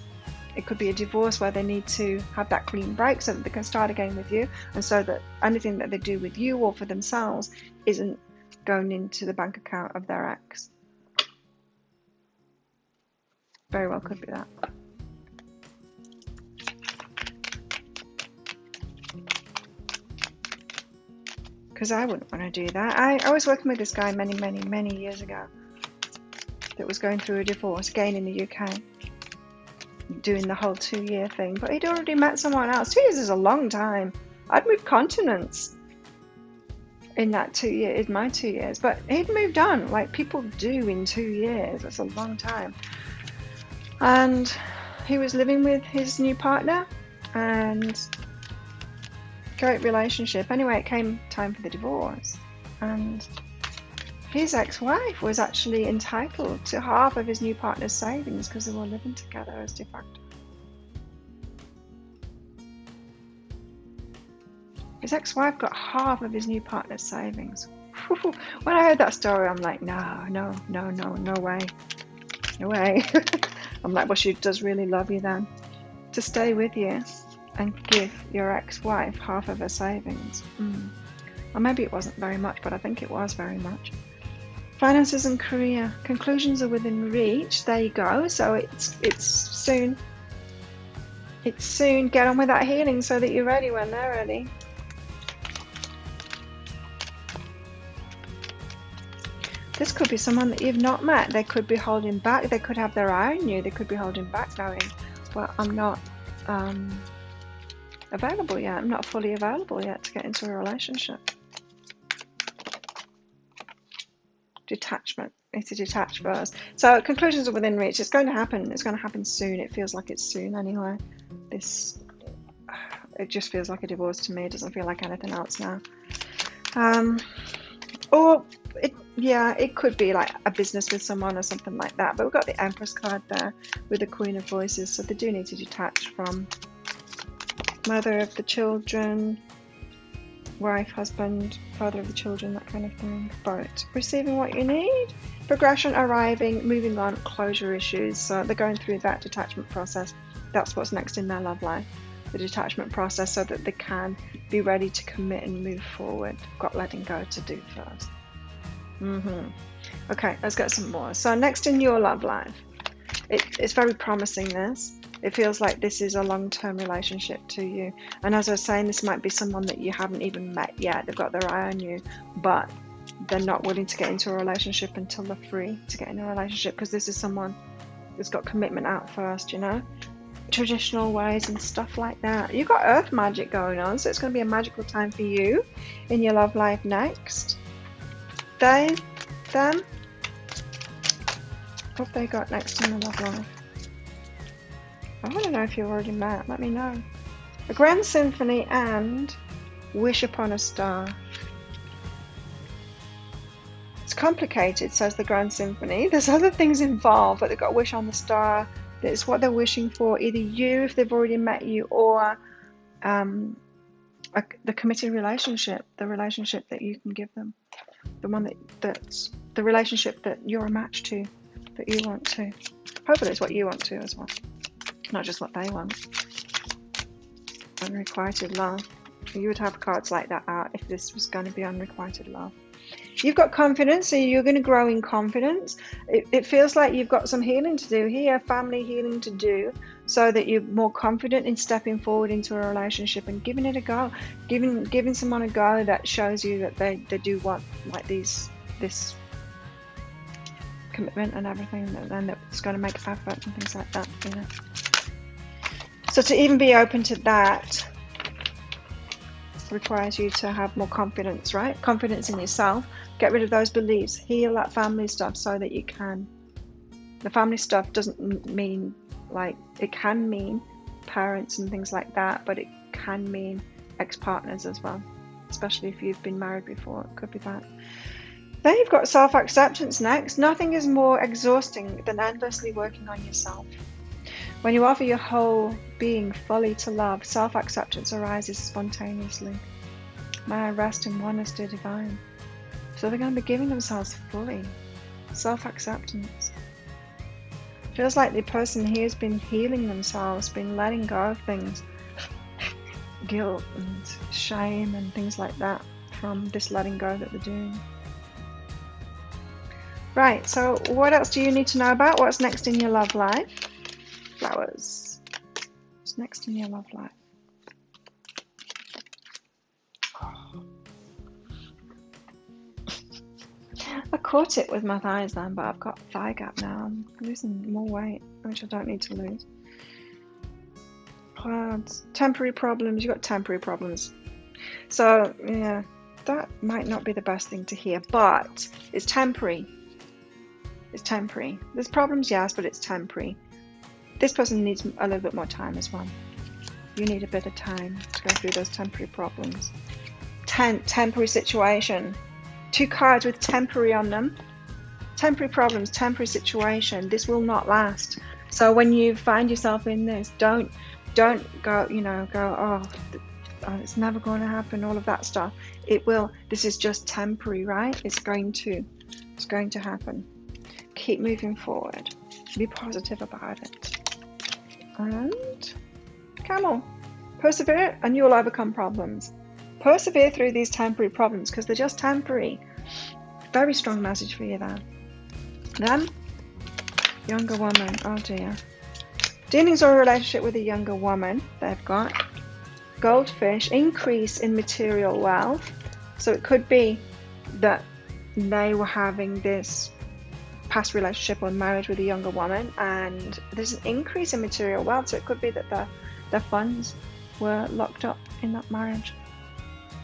It could be a divorce where they need to have that clean break so that they can start again with you, and so that anything that they do with you or for themselves isn't going into the bank account of their ex. Very well could be that. Because I wouldn't want to do that. I was working with this guy many years ago that was going through a divorce, again in the UK, doing the whole 2-year thing, but he'd already met someone else. 2 years is a long time. I'd moved continents in that 2 years, in my 2 years, but he'd moved on, like people do in 2 years. That's a long time. And he was living with his new partner, and great relationship. Anyway, it came time for the divorce, and his ex-wife was actually entitled to half of his new partner's savings because they were living together as de facto. His ex-wife got half of his new partner's savings. When I heard that story, I'm like, no way. No way. I'm like, well, she does really love you then, to stay with you and give your ex-wife half of her savings. Or maybe it wasn't very much, but I think it was very much. Finances and career. Conclusions are within reach. There you go. So it's soon. It's soon. Get on with that healing so that you're ready when they're ready. This could be someone that you've not met. They could be holding back. They could have their eye on you. They could be holding back, going, well, I'm not available yet. I'm not fully available yet to get into a relationship. Detachment. Need to detach first. So conclusions are within reach. It's going to happen. It's going to happen soon. It feels like it's soon anyway. It just feels like a divorce to me. It doesn't feel like anything else now. It could be like a business with someone or something like that. But we've got the Empress card there with the Queen of Voices. So they do need to detach from mother of the children, wife, husband, father of the children, that kind of thing. But receiving what you need, progression, arriving, moving on, closure issues. So they're going through that detachment process. That's what's next in their love life, the detachment process, so that they can be ready to commit and move forward. Got letting go to do first. Okay, let's get some more. So next in your love life, it's very promising, this. It feels like this is a long-term relationship to you. And as I was saying, this might be someone that you haven't even met yet. They've got their eye on you, but they're not willing to get into a relationship until they're free to get in a relationship, because this is someone that's got commitment out first, you know? Traditional ways and stuff like that. You've got earth magic going on, so it's going to be a magical time for you in your love life next. Them, what they got next in the love life? I want to know if you've already met. Let me know. A Grand Symphony and Wish Upon a Star. It's complicated, says the Grand Symphony. There's other things involved, but they've got a wish on the star. It's what they're wishing for, either you, if they've already met you, or the committed relationship, the relationship that you can give them. The one that's the relationship that you're a match to, that you want to. Hopefully it's what you want to as well, not just what they want. Unrequited love. You would have cards like that out if this was going to be unrequited love. You've got confidence, so you're going to grow in confidence. It feels like you've got some healing to do here, family healing to do, so that you're more confident in stepping forward into a relationship and giving it a go, giving someone a go that shows you that they do want like this commitment and everything, and that's going to make effort and things like that, you know. So to even be open to that requires you to have more confidence, right? Confidence in yourself. Get rid of those beliefs. Heal that family stuff so that you can. The family stuff doesn't mean, like, it can mean parents and things like that, but it can mean ex-partners as well, especially if you've been married before. It could be that. Then you've got self-acceptance next. Nothing is more exhausting than endlessly working on yourself. When you offer your whole being fully to love, self-acceptance arises spontaneously. May I rest in oneness to divine. So they're going to be giving themselves fully. Self-acceptance. Feels like the person here has been healing themselves, been letting go of things. Guilt and shame and things like that from this letting go that they're doing. Right, so what else do you need to know about? What's next in your love life? Flowers. What's next in your love life? I caught it with my thighs then, but I've got thigh gap now. I'm losing more weight, which I don't need to lose. Clouds. Temporary problems. You've got temporary problems. So, yeah, that might not be the best thing to hear, but it's temporary. It's temporary. There's problems, yes, but it's temporary. This person needs a little bit more time as well. You need a bit of time to go through those temporary problems. Temporary situation. 2 cards with temporary on them. Temporary problems, temporary situation. This will not last. So when you find yourself in this, don't go, oh, it's never going to happen, all of that stuff. It will. This is just temporary, right? It's going to happen. Keep moving forward. Be positive about it. And Camel, persevere and you'll overcome problems. Persevere through these temporary problems because they're just temporary. Very strong message for you there. Then, younger woman. Oh dear. Dealings or a relationship with a younger woman. They've got goldfish, increase in material wealth. So it could be that they were having this past relationship or marriage with a younger woman, and there's an increase in material wealth. So it could be that their funds were locked up in that marriage.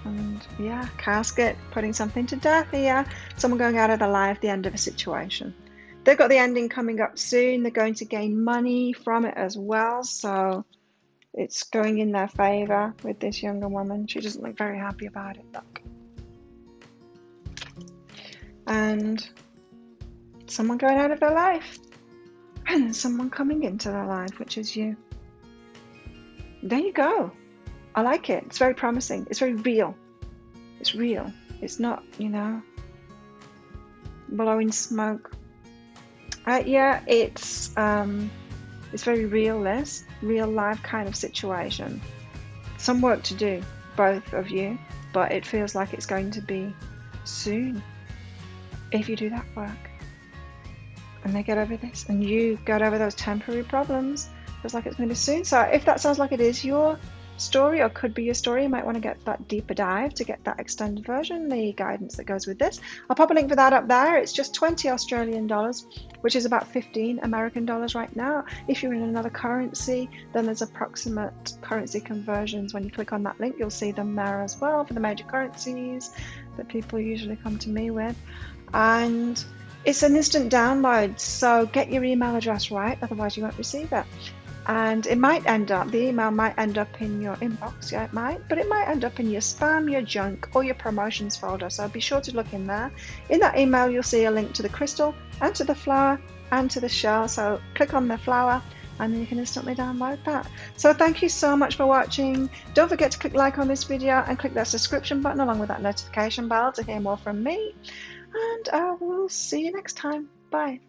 And yeah, casket, putting something to death here. Someone going out of their life, the end of a situation. They've got the ending coming up soon. They're going to gain money from it as well. So it's going in their favor with this younger woman. She doesn't look very happy about it. Look. And someone going out of their life. And someone coming into their life, which is you. There you go. I like it. It's very promising. It's very real. It's real. It's not, blowing smoke. Yeah, it's very real, this real life kind of situation. Some work to do, both of you, but it feels like it's going to be soon if you do that work. And they get over this, and you get over those temporary problems. Feels like it's going to be soon. So if that sounds like it is your story or could be your story, you might want to get that deeper dive to get that extended version, the guidance that goes with this. I'll pop a link for that up there. It's just 20 Australian dollars, which is about 15 American dollars right now. If you're in another currency, then there's approximate currency conversions. When you click on that link, you'll see them there as well for the major currencies that people usually come to me with. And it's an instant download, so get your email address right, otherwise you won't receive it. And it might the email might end up in your inbox, yeah, it might, but it might end up in your spam, your junk, or your promotions folder. So be sure to look in there. In that email, you'll see a link to the crystal and to the flower and to the shell. So click on the flower and then you can instantly download that. So thank you so much for watching. Don't forget to click like on this video and click that subscription button along with that notification bell to hear more from me. And I will see you next time. Bye.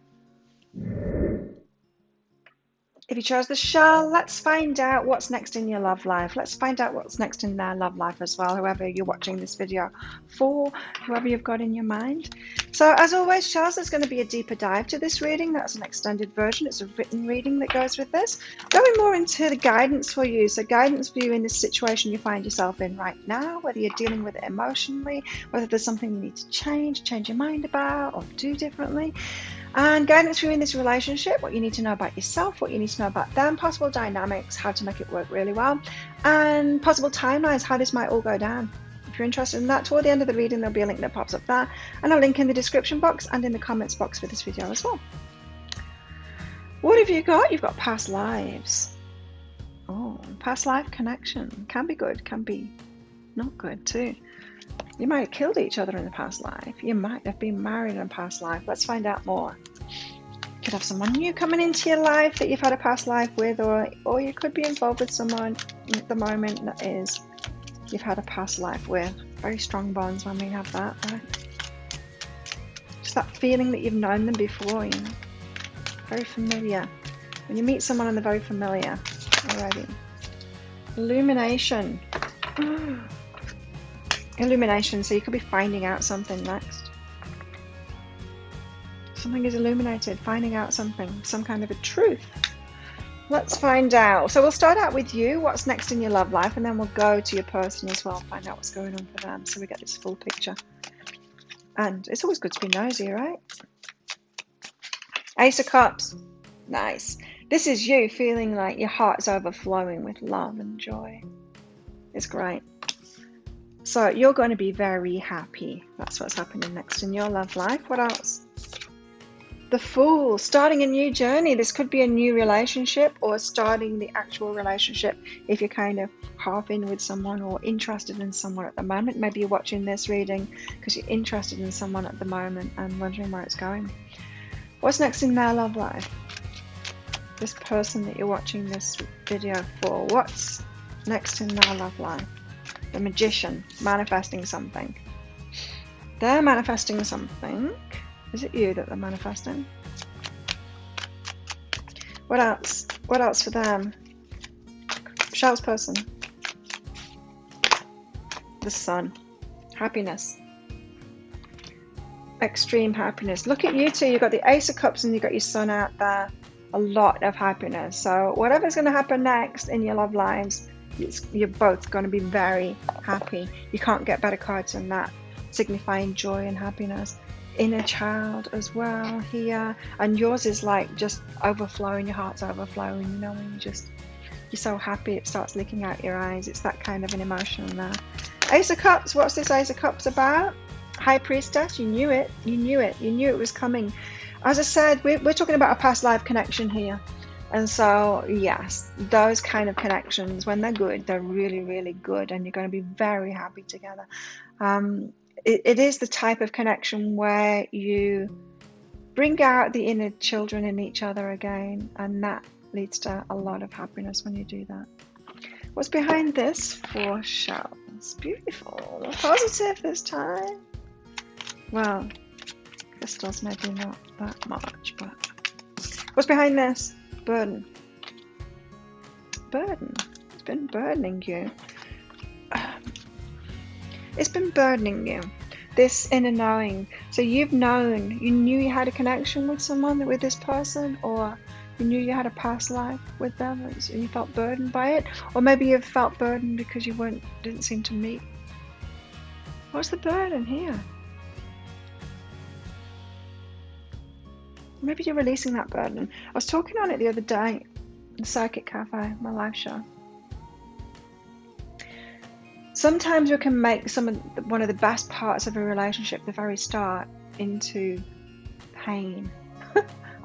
If you chose the shell, let's find out what's next in your love life. Let's find out what's next in their love life as well, whoever you're watching this video for, whoever you've got in your mind. So as always, shells, there's going to be a deeper dive to this reading. That's an extended version. It's a written reading that goes with this. Going more into the guidance for you. So guidance for you in this situation you find yourself in right now, whether you're dealing with it emotionally, whether there's something you need to change your mind about or do differently. And guidance for you in this relationship, what you need to know about yourself, what you need to know about them, possible dynamics, how to make it work really well, and possible timelines, how this might all go down. If you're interested in that, toward the end of the reading, there'll be a link that pops up there, and a link in the description box and in the comments box for this video as well. What have you got? You've got past lives. Oh, past life connection. Can be good, can be not good too. You might have killed each other in the past life. You might have been married in a past life. Let's find out more. You could have someone new coming into your life that you've had a past life with, or you could be involved with someone at the moment that is you've had a past life with. Very strong bonds when we have that, right? Just that feeling that you've known them before, you know. Very familiar. When you meet someone and they're very familiar already. Illumination. Illumination, so you could be finding out something next. Something is illuminated, finding out something, some kind of a truth. Let's find out. So we'll start out with you, what's next in your love life, and then we'll go to your person as well, find out what's going on for them, so we get this full picture. And it's always good to be nosy, right? Ace of Cups. Nice. This is you feeling like your heart's overflowing with love and joy. It's great. So you're going to be very happy. That's what's happening next in your love life. What else? The Fool, starting a new journey. This could be a new relationship or starting the actual relationship if you're kind of half in with someone or interested in someone at the moment. Maybe you're watching this reading because you're interested in someone at the moment and wondering where it's going. What's next in their love life? This person that you're watching this video for, what's next in their love life? The Magician, manifesting something. They're manifesting something. Is it you that they're manifesting? What else? What else for them? Shell's person. The Sun. Happiness. Extreme happiness. Look at you two. You've got the Ace of Cups and you've got your Sun out there. A lot of happiness. So whatever's going to happen next in your love lives, you're both going to be very happy. You can't get better cards than that, signifying joy and happiness. Inner child as well here, and yours is like just overflowing. Your heart's overflowing, you know, when you're so happy it starts leaking out your eyes. It's that kind of an emotion there. Ace of Cups. What's this Ace of Cups about? High Priestess. You knew it. You knew it. You knew it was coming. As I said, we're talking about a past life connection here. And so, yes, those kind of connections, when they're good, they're really, really good, and you're going to be very happy together. It is the type of connection where you bring out the inner children in each other again, and that leads to a lot of happiness when you do that. What's behind this for shells? Beautiful. Positive this time. Well, crystals maybe not that much, but what's behind this? Burden. Burden. It's been burdening you. It's been burdening you. This inner knowing. So you've known, you knew you had a connection with someone, with this person, or you knew you had a past life with them and you felt burdened by it, or maybe you've felt burdened because you didn't seem to meet. What's the burden here? Maybe you're releasing that burden. I was talking on it the other day in Psychic Cafe, my live show. Sometimes we can make one of the best parts of a relationship, the very start, into pain.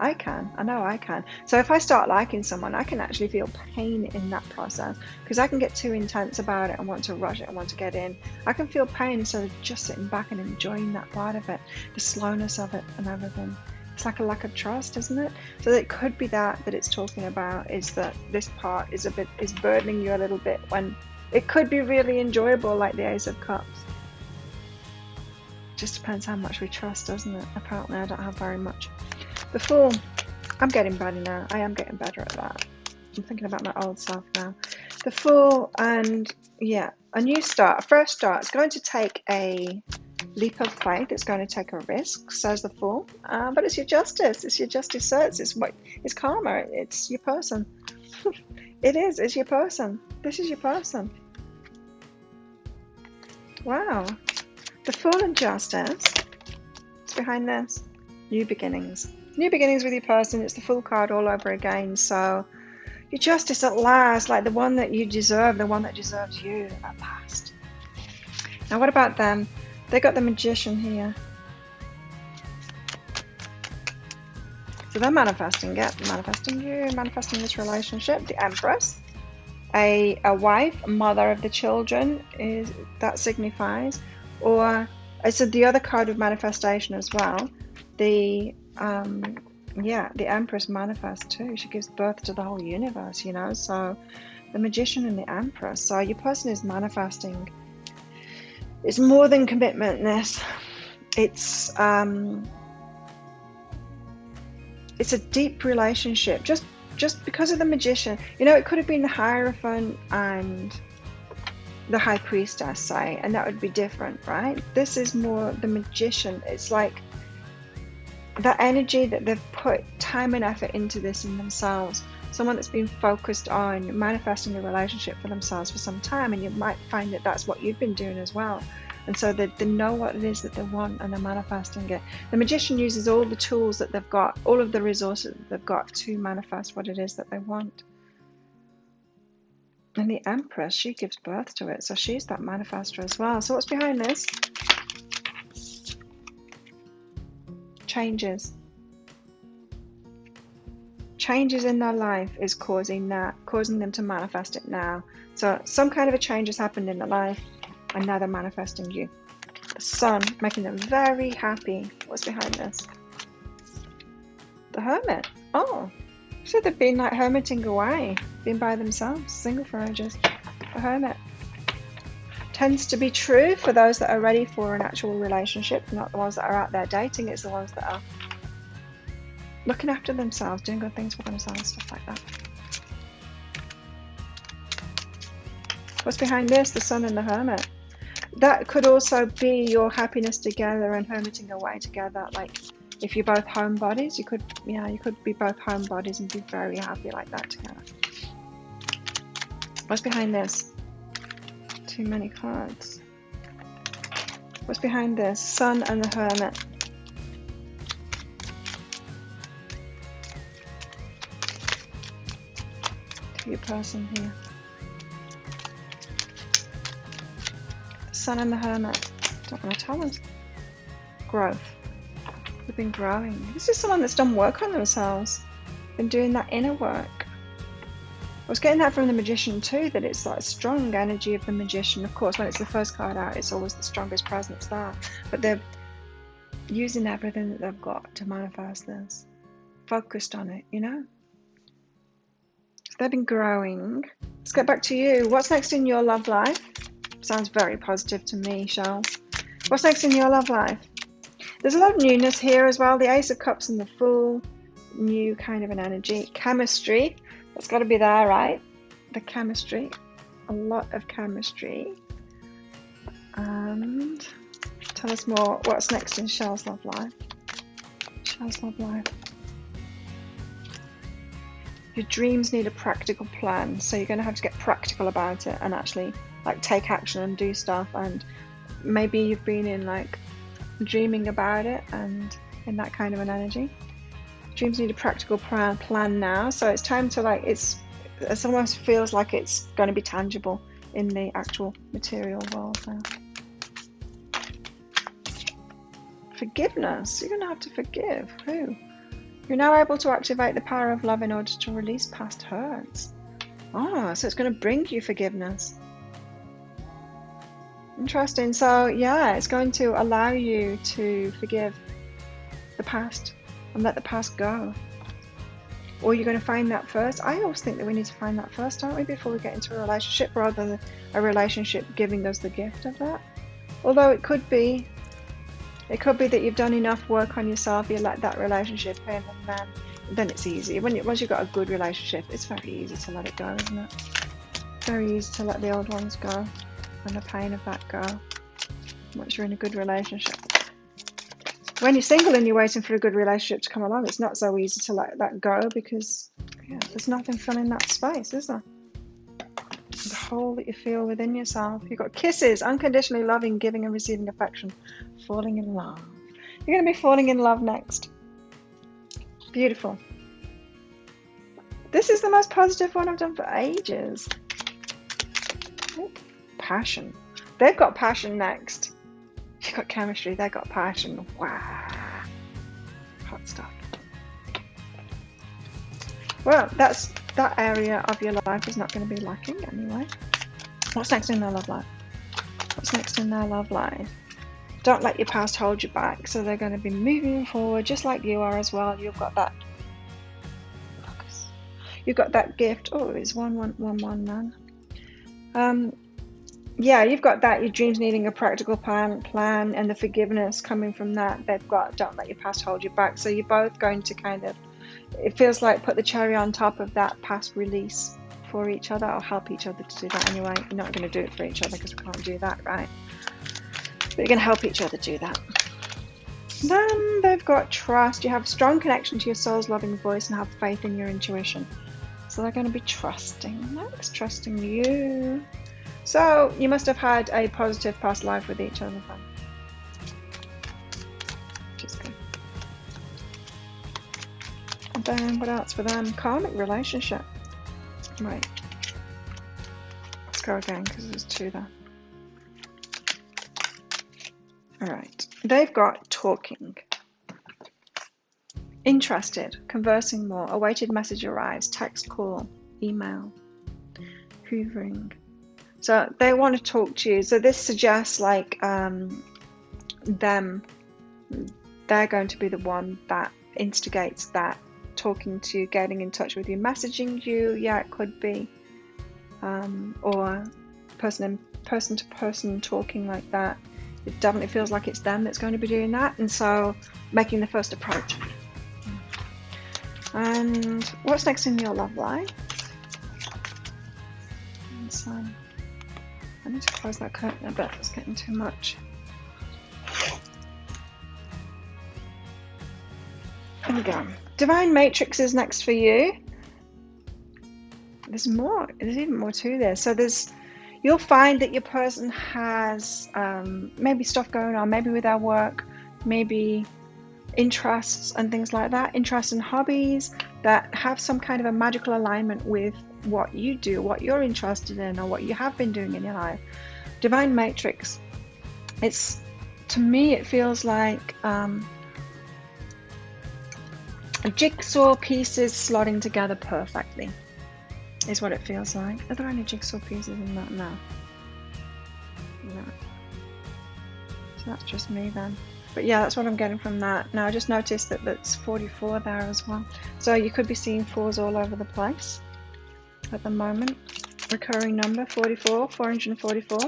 I know I can. So if I start liking someone, I can actually feel pain in that process because I can get too intense about it and want to rush it and want to get in. I can feel pain instead of just sitting back and enjoying that part of it, the slowness of it and everything. It's like a lack of trust, isn't it? So it could be that it's talking about is that this part is burdening you a little bit when it could be really enjoyable, like the Ace of Cups. Just depends how much we trust, doesn't it? Apparently I don't have very much. The Fool. I'm getting better now. I am getting better at that. I'm thinking about my old self now. The Fool, and yeah, a new start, a fresh start. It's going to take a leap of faith. It's going to take a risk, says the Fool. But it's your justice. It's your justice certs. It's karma. It's your person. It is. It's your person. This is your person. Wow. The Fool and Justice. What's behind this? New beginnings. New beginnings with your person. It's the Fool card all over again. So your justice at last, like the one that you deserve, the one that deserves you at last. Now what about them? They got the Magician here. So they're manifesting it, manifesting you, manifesting this relationship. The Empress, a wife, mother of the children, is that signifies, or it's the other card of manifestation as well. The the Empress manifests too. She gives birth to the whole universe, you know. So the Magician and the Empress. So your person is manifesting. It's more than commitmentness. It's a deep relationship. Just because of the Magician, you know, it could have been the Hierophant and the High Priestess, say, and that would be different, right? This is more the Magician. It's like the energy that they've put time and effort into this in themselves. Someone that's been focused on manifesting a relationship for themselves for some time, and you might find that that's what you've been doing as well. And so they know what it is that they want, and they're manifesting it. The Magician uses all the tools that they've got, all of the resources that they've got to manifest what it is that they want. And the Empress, she gives birth to it, so she's that manifester as well. So what's behind this? Changes. Changes in their life is causing them to manifest it now. So some kind of a change has happened in their life, and now they're manifesting you. The Sun, making them very happy. What's behind this? The Hermit. Oh, so they've been like hermiting away, been by themselves, single for ages. The Hermit tends to be true for those that are ready for an actual relationship, not the ones that are out there dating. It's the ones that are looking after themselves, doing good things for themselves, stuff like that. What's behind this? The Sun and the Hermit. That could also be your happiness together and hermiting away together. Like if you're both homebodies, you could be both homebodies and be very happy like that together. What's behind this? Too many cards. What's behind this? Sun and the Hermit. To your person here. Sun and the Hermit. Don't want to tell us. Growth. We've been growing. This is someone that's done work on themselves. Been doing that inner work. I was getting that from the Magician too, that it's like a strong energy of the Magician. Of course, when it's the first card out, it's always the strongest presence there. But they're using everything that they've got to manifest this. Focused on it, you know? So they've been growing. Let's get back to you. What's next in your love life? Sounds very positive to me, Shell. What's next in your love life? There's a lot of newness here as well. The Ace of Cups and the Fool. New kind of an energy. Chemistry. That's got to be there, right? The chemistry. A lot of chemistry. And tell us more. What's next in Shell's love life? Shell's love life. Your dreams need a practical plan. So you're going to have to get practical about it and actually like take action and do stuff. And maybe you've been in like dreaming about it and in that kind of an energy. Dreams need a practical plan now, so it's time to like it almost feels like it's going to be tangible in the actual material world now. Forgiveness. You're going to have to forgive. Who? You're now able to activate the power of love in order to release past hurts. Oh, so it's going to bring you forgiveness. Interesting. So yeah, it's going to allow you to forgive the past and let the past go. Or you're going to find that first. I always think that we need to find that first, don't we, before we get into a relationship, rather than a relationship giving us the gift of that. Although it could be that you've done enough work on yourself, you let that relationship in, and then then it's easy. Once you've got a good relationship, it's very easy to let it go, isn't it? Very easy to let the old ones go and the pain of that go once you're in a good relationship. When you're single and you're waiting for a good relationship to come along, it's not so easy to let that go because there's nothing filling that space, is there? The hole that you feel within yourself. You've got kisses, unconditionally loving, giving and receiving affection, falling in love. You're going to be falling in love next. Beautiful. This is the most positive one I've done for ages. Passion. They've got passion next. You've got chemistry, they've got passion. Wow. Hot stuff. Well, that area of your life is not going to be lacking anyway. What's next in their love life? What's next in their love life? Don't let your past hold you back. So they're going to be moving forward just like you are as well. You've got that focus. You've got that gift. Oh, it's 1-1-1-1 man. Yeah, you've got that, your dreams needing a practical plan and the forgiveness coming from that. They've got don't let your past hold you back. So you're both going to kind of, it feels like put the cherry on top of that past release for each other, or help each other to do that anyway. You're not going to do it for each other because we can't do that, right? But you're going to help each other do that. Then they've got trust. You have strong connection to your soul's loving voice and have faith in your intuition. So they're going to be trusting next, trusting you. So you must have had a positive past life with each other then. Which is good. And then what else for them? Karmic relationship. Right. Let's go again because there's 2 there. Alright. They've got talking. Interested. Conversing more. Awaited message arrives. Text, call, email. Hoovering. So they want to talk to you. So this suggests like them, they're going to be the one that instigates that, talking to you, getting in touch with you, messaging you. Yeah, it could be. Or person to person talking like that. It definitely feels like it's them that's going to be doing that. And so making the first approach. And what's next in your love life? And so I need to close that curtain a bit, it's getting too much. There we go. Divine Matrix is next for you. There's even more to this. So you'll find that your person has maybe stuff going on, maybe with their work, maybe interests and things like that, interests and hobbies that have some kind of a magical alignment with what you do, what you're interested in, or what you have been doing in your life. Divine Matrix, to me it feels like jigsaw pieces slotting together perfectly is what it feels like. Are there any jigsaw pieces in that? No. So that's just me then. But yeah, that's what I'm getting from that. Now I just noticed that that's 44 there as well. So you could be seeing 4s all over the place at the moment. Recurring number 44, 444.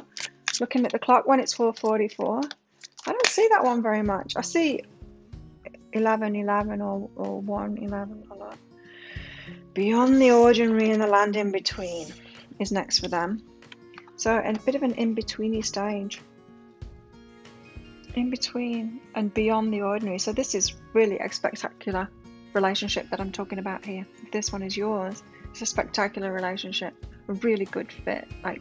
Looking at the clock when it's 4:44. I don't see that one very much. I see 1111 or 111 a lot. Beyond the ordinary and the land in between is next for them. So a bit of an in-betweeny stage. In between and beyond the ordinary. So this is really a spectacular relationship that I'm talking about here. If this one is yours, it's a spectacular relationship, a really good fit, like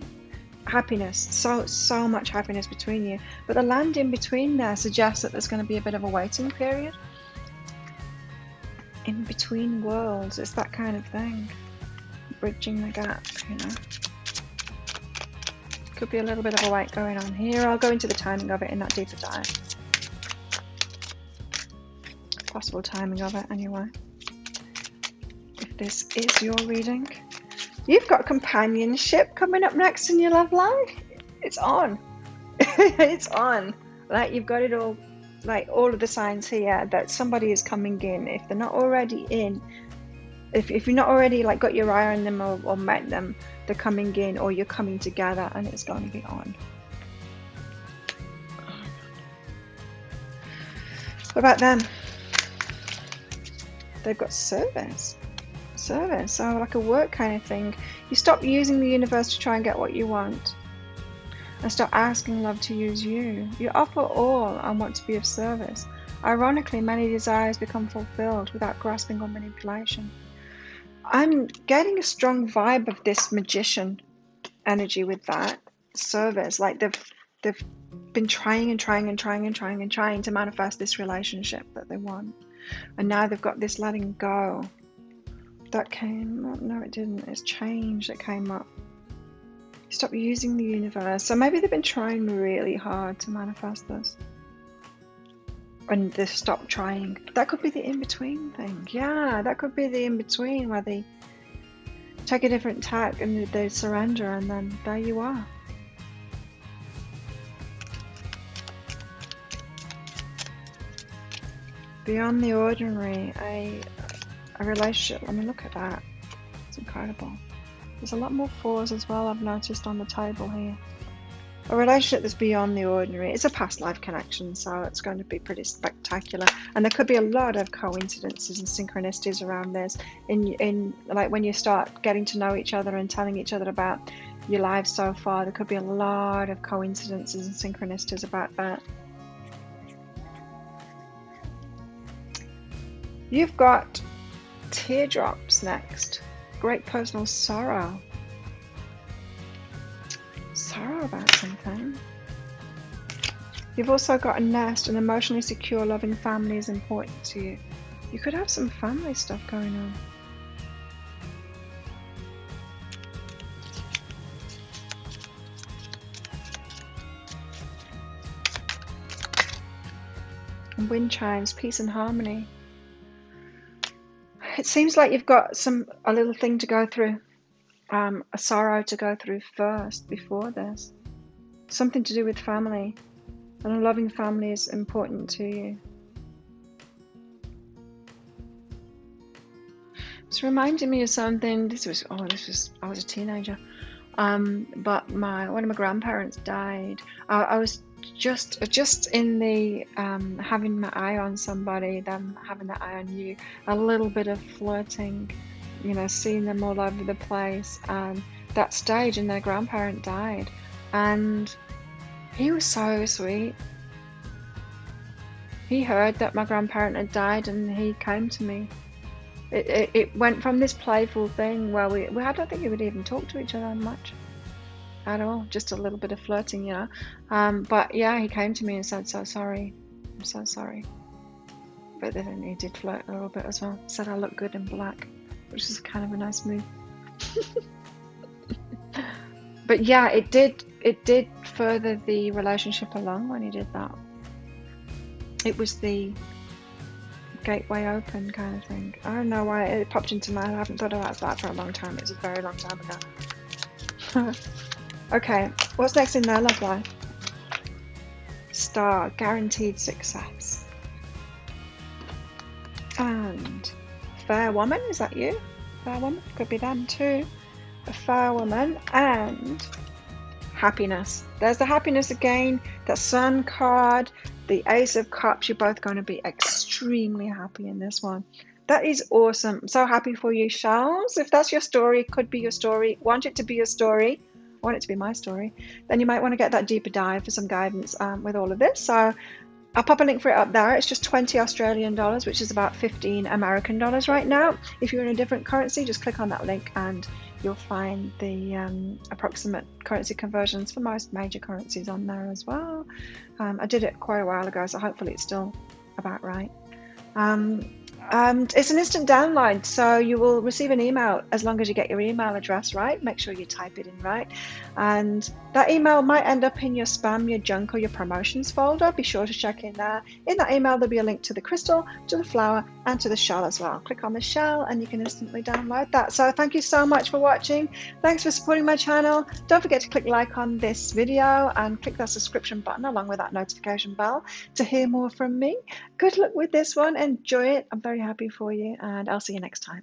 happiness, so much happiness between you. But the land in between there suggests that there's going to be a bit of a waiting period. In between worlds, it's that kind of thing. Bridging the gap, you know. Could be a little bit of a wait going on here. I'll go into the timing of it in that deeper dive. Possible timing of it anyway. If this is your reading. You've got companionship coming up next in your love life. It's on. It's on. Like you've got it all, like all of the signs here that somebody is coming in. If they're not already in, if you're not already like got your eye on them or met them, they're coming in or you're coming together and it's going to be on. What about them? they've got service. Service, so like a work kind of thing. You stop using the universe to try and get what you want, and stop asking love to use you. You offer all and want to be of service. Ironically, many desires become fulfilled without grasping or manipulation. I'm getting a strong vibe of this magician energy with that service. Like they've been trying to manifest this relationship that they want, and now they've got this letting go. That came up. No, it didn't. It's change that came up. Stop using the universe. So maybe they've been trying really hard to manifest this, and they've stopped trying. That could be the in-between thing. Yeah, that could be the in-between where they take a different tack and they surrender, and then there you are. Beyond the ordinary, a relationship. I mean, look at that. It's incredible. There's a lot more fours as well, I've noticed on the table here. A relationship that's beyond the ordinary. It's a past life connection, so it's going to be pretty spectacular. And there could be a lot of coincidences and synchronicities around this. In like when you start getting to know each other and telling each other about your lives so far, there could be a lot of coincidences and synchronicities about that. You've got teardrops next. Great personal sorrow. Sorrow about something. You've also got a nest. An emotionally secure, loving family is important to you. You could have some family stuff going on. And wind chimes, peace and harmony. It seems like you've got a little thing to go through, a sorrow to go through first before this. Something to do with family, and a loving family is important to you. It's reminding me of something. I was a teenager, but one of my grandparents died. I was just in the having my eye on somebody, them having their eye on you, a little bit of flirting, seeing them all over the place, and that stage, and their grandparent died, and he was so sweet. He heard that my grandparent had died, and he came to me. It went from this playful thing where I don't think we would even talk to each other much at all, just a little bit of flirting, but yeah, he came to me and said, "So sorry, I'm so sorry." But then he did flirt a little bit as well. Said I look good in black, which is kind of a nice move. But yeah, it did further the relationship along when he did that. It was the gateway open kind of thing. I don't know why it popped into my head. I haven't thought about that for a long time. It was a very long time ago. Okay, what's next in their love life? Star, guaranteed success. And fair woman, is that you? Fair woman, could be them too. A fair woman and happiness. There's the happiness again, the sun card, the ace of cups. You're both going to be extremely happy in this one. That is awesome. I'm so happy for you, Charles. If that's your story, could be your story, want it to be your story, want it to be my story, then you might want to get that deeper dive for some guidance with all of this. So I'll pop a link for it up there. It's just 20 Australian dollars, which is about 15 American dollars right now. If you're in a different currency, just click on that link and you'll find the approximate currency conversions for most major currencies on there as well. I did it quite a while ago, so hopefully it's still about right. And it's an instant download, so you will receive an email as long as you get your email address right. Make sure you type it in right, and that email might end up in your spam, your junk, or your promotions folder. Be sure to check in there. In that email there'll be a link to the crystal, to the flower, and to the shell as well. Click on the shell and you can instantly download that. So thank you so much for watching. Thanks for supporting my channel. Don't forget to click like on this video and click that subscription button along with that notification bell to hear more from me. Good luck with this one. Enjoy it. I'm very happy for you, and I'll see you next time.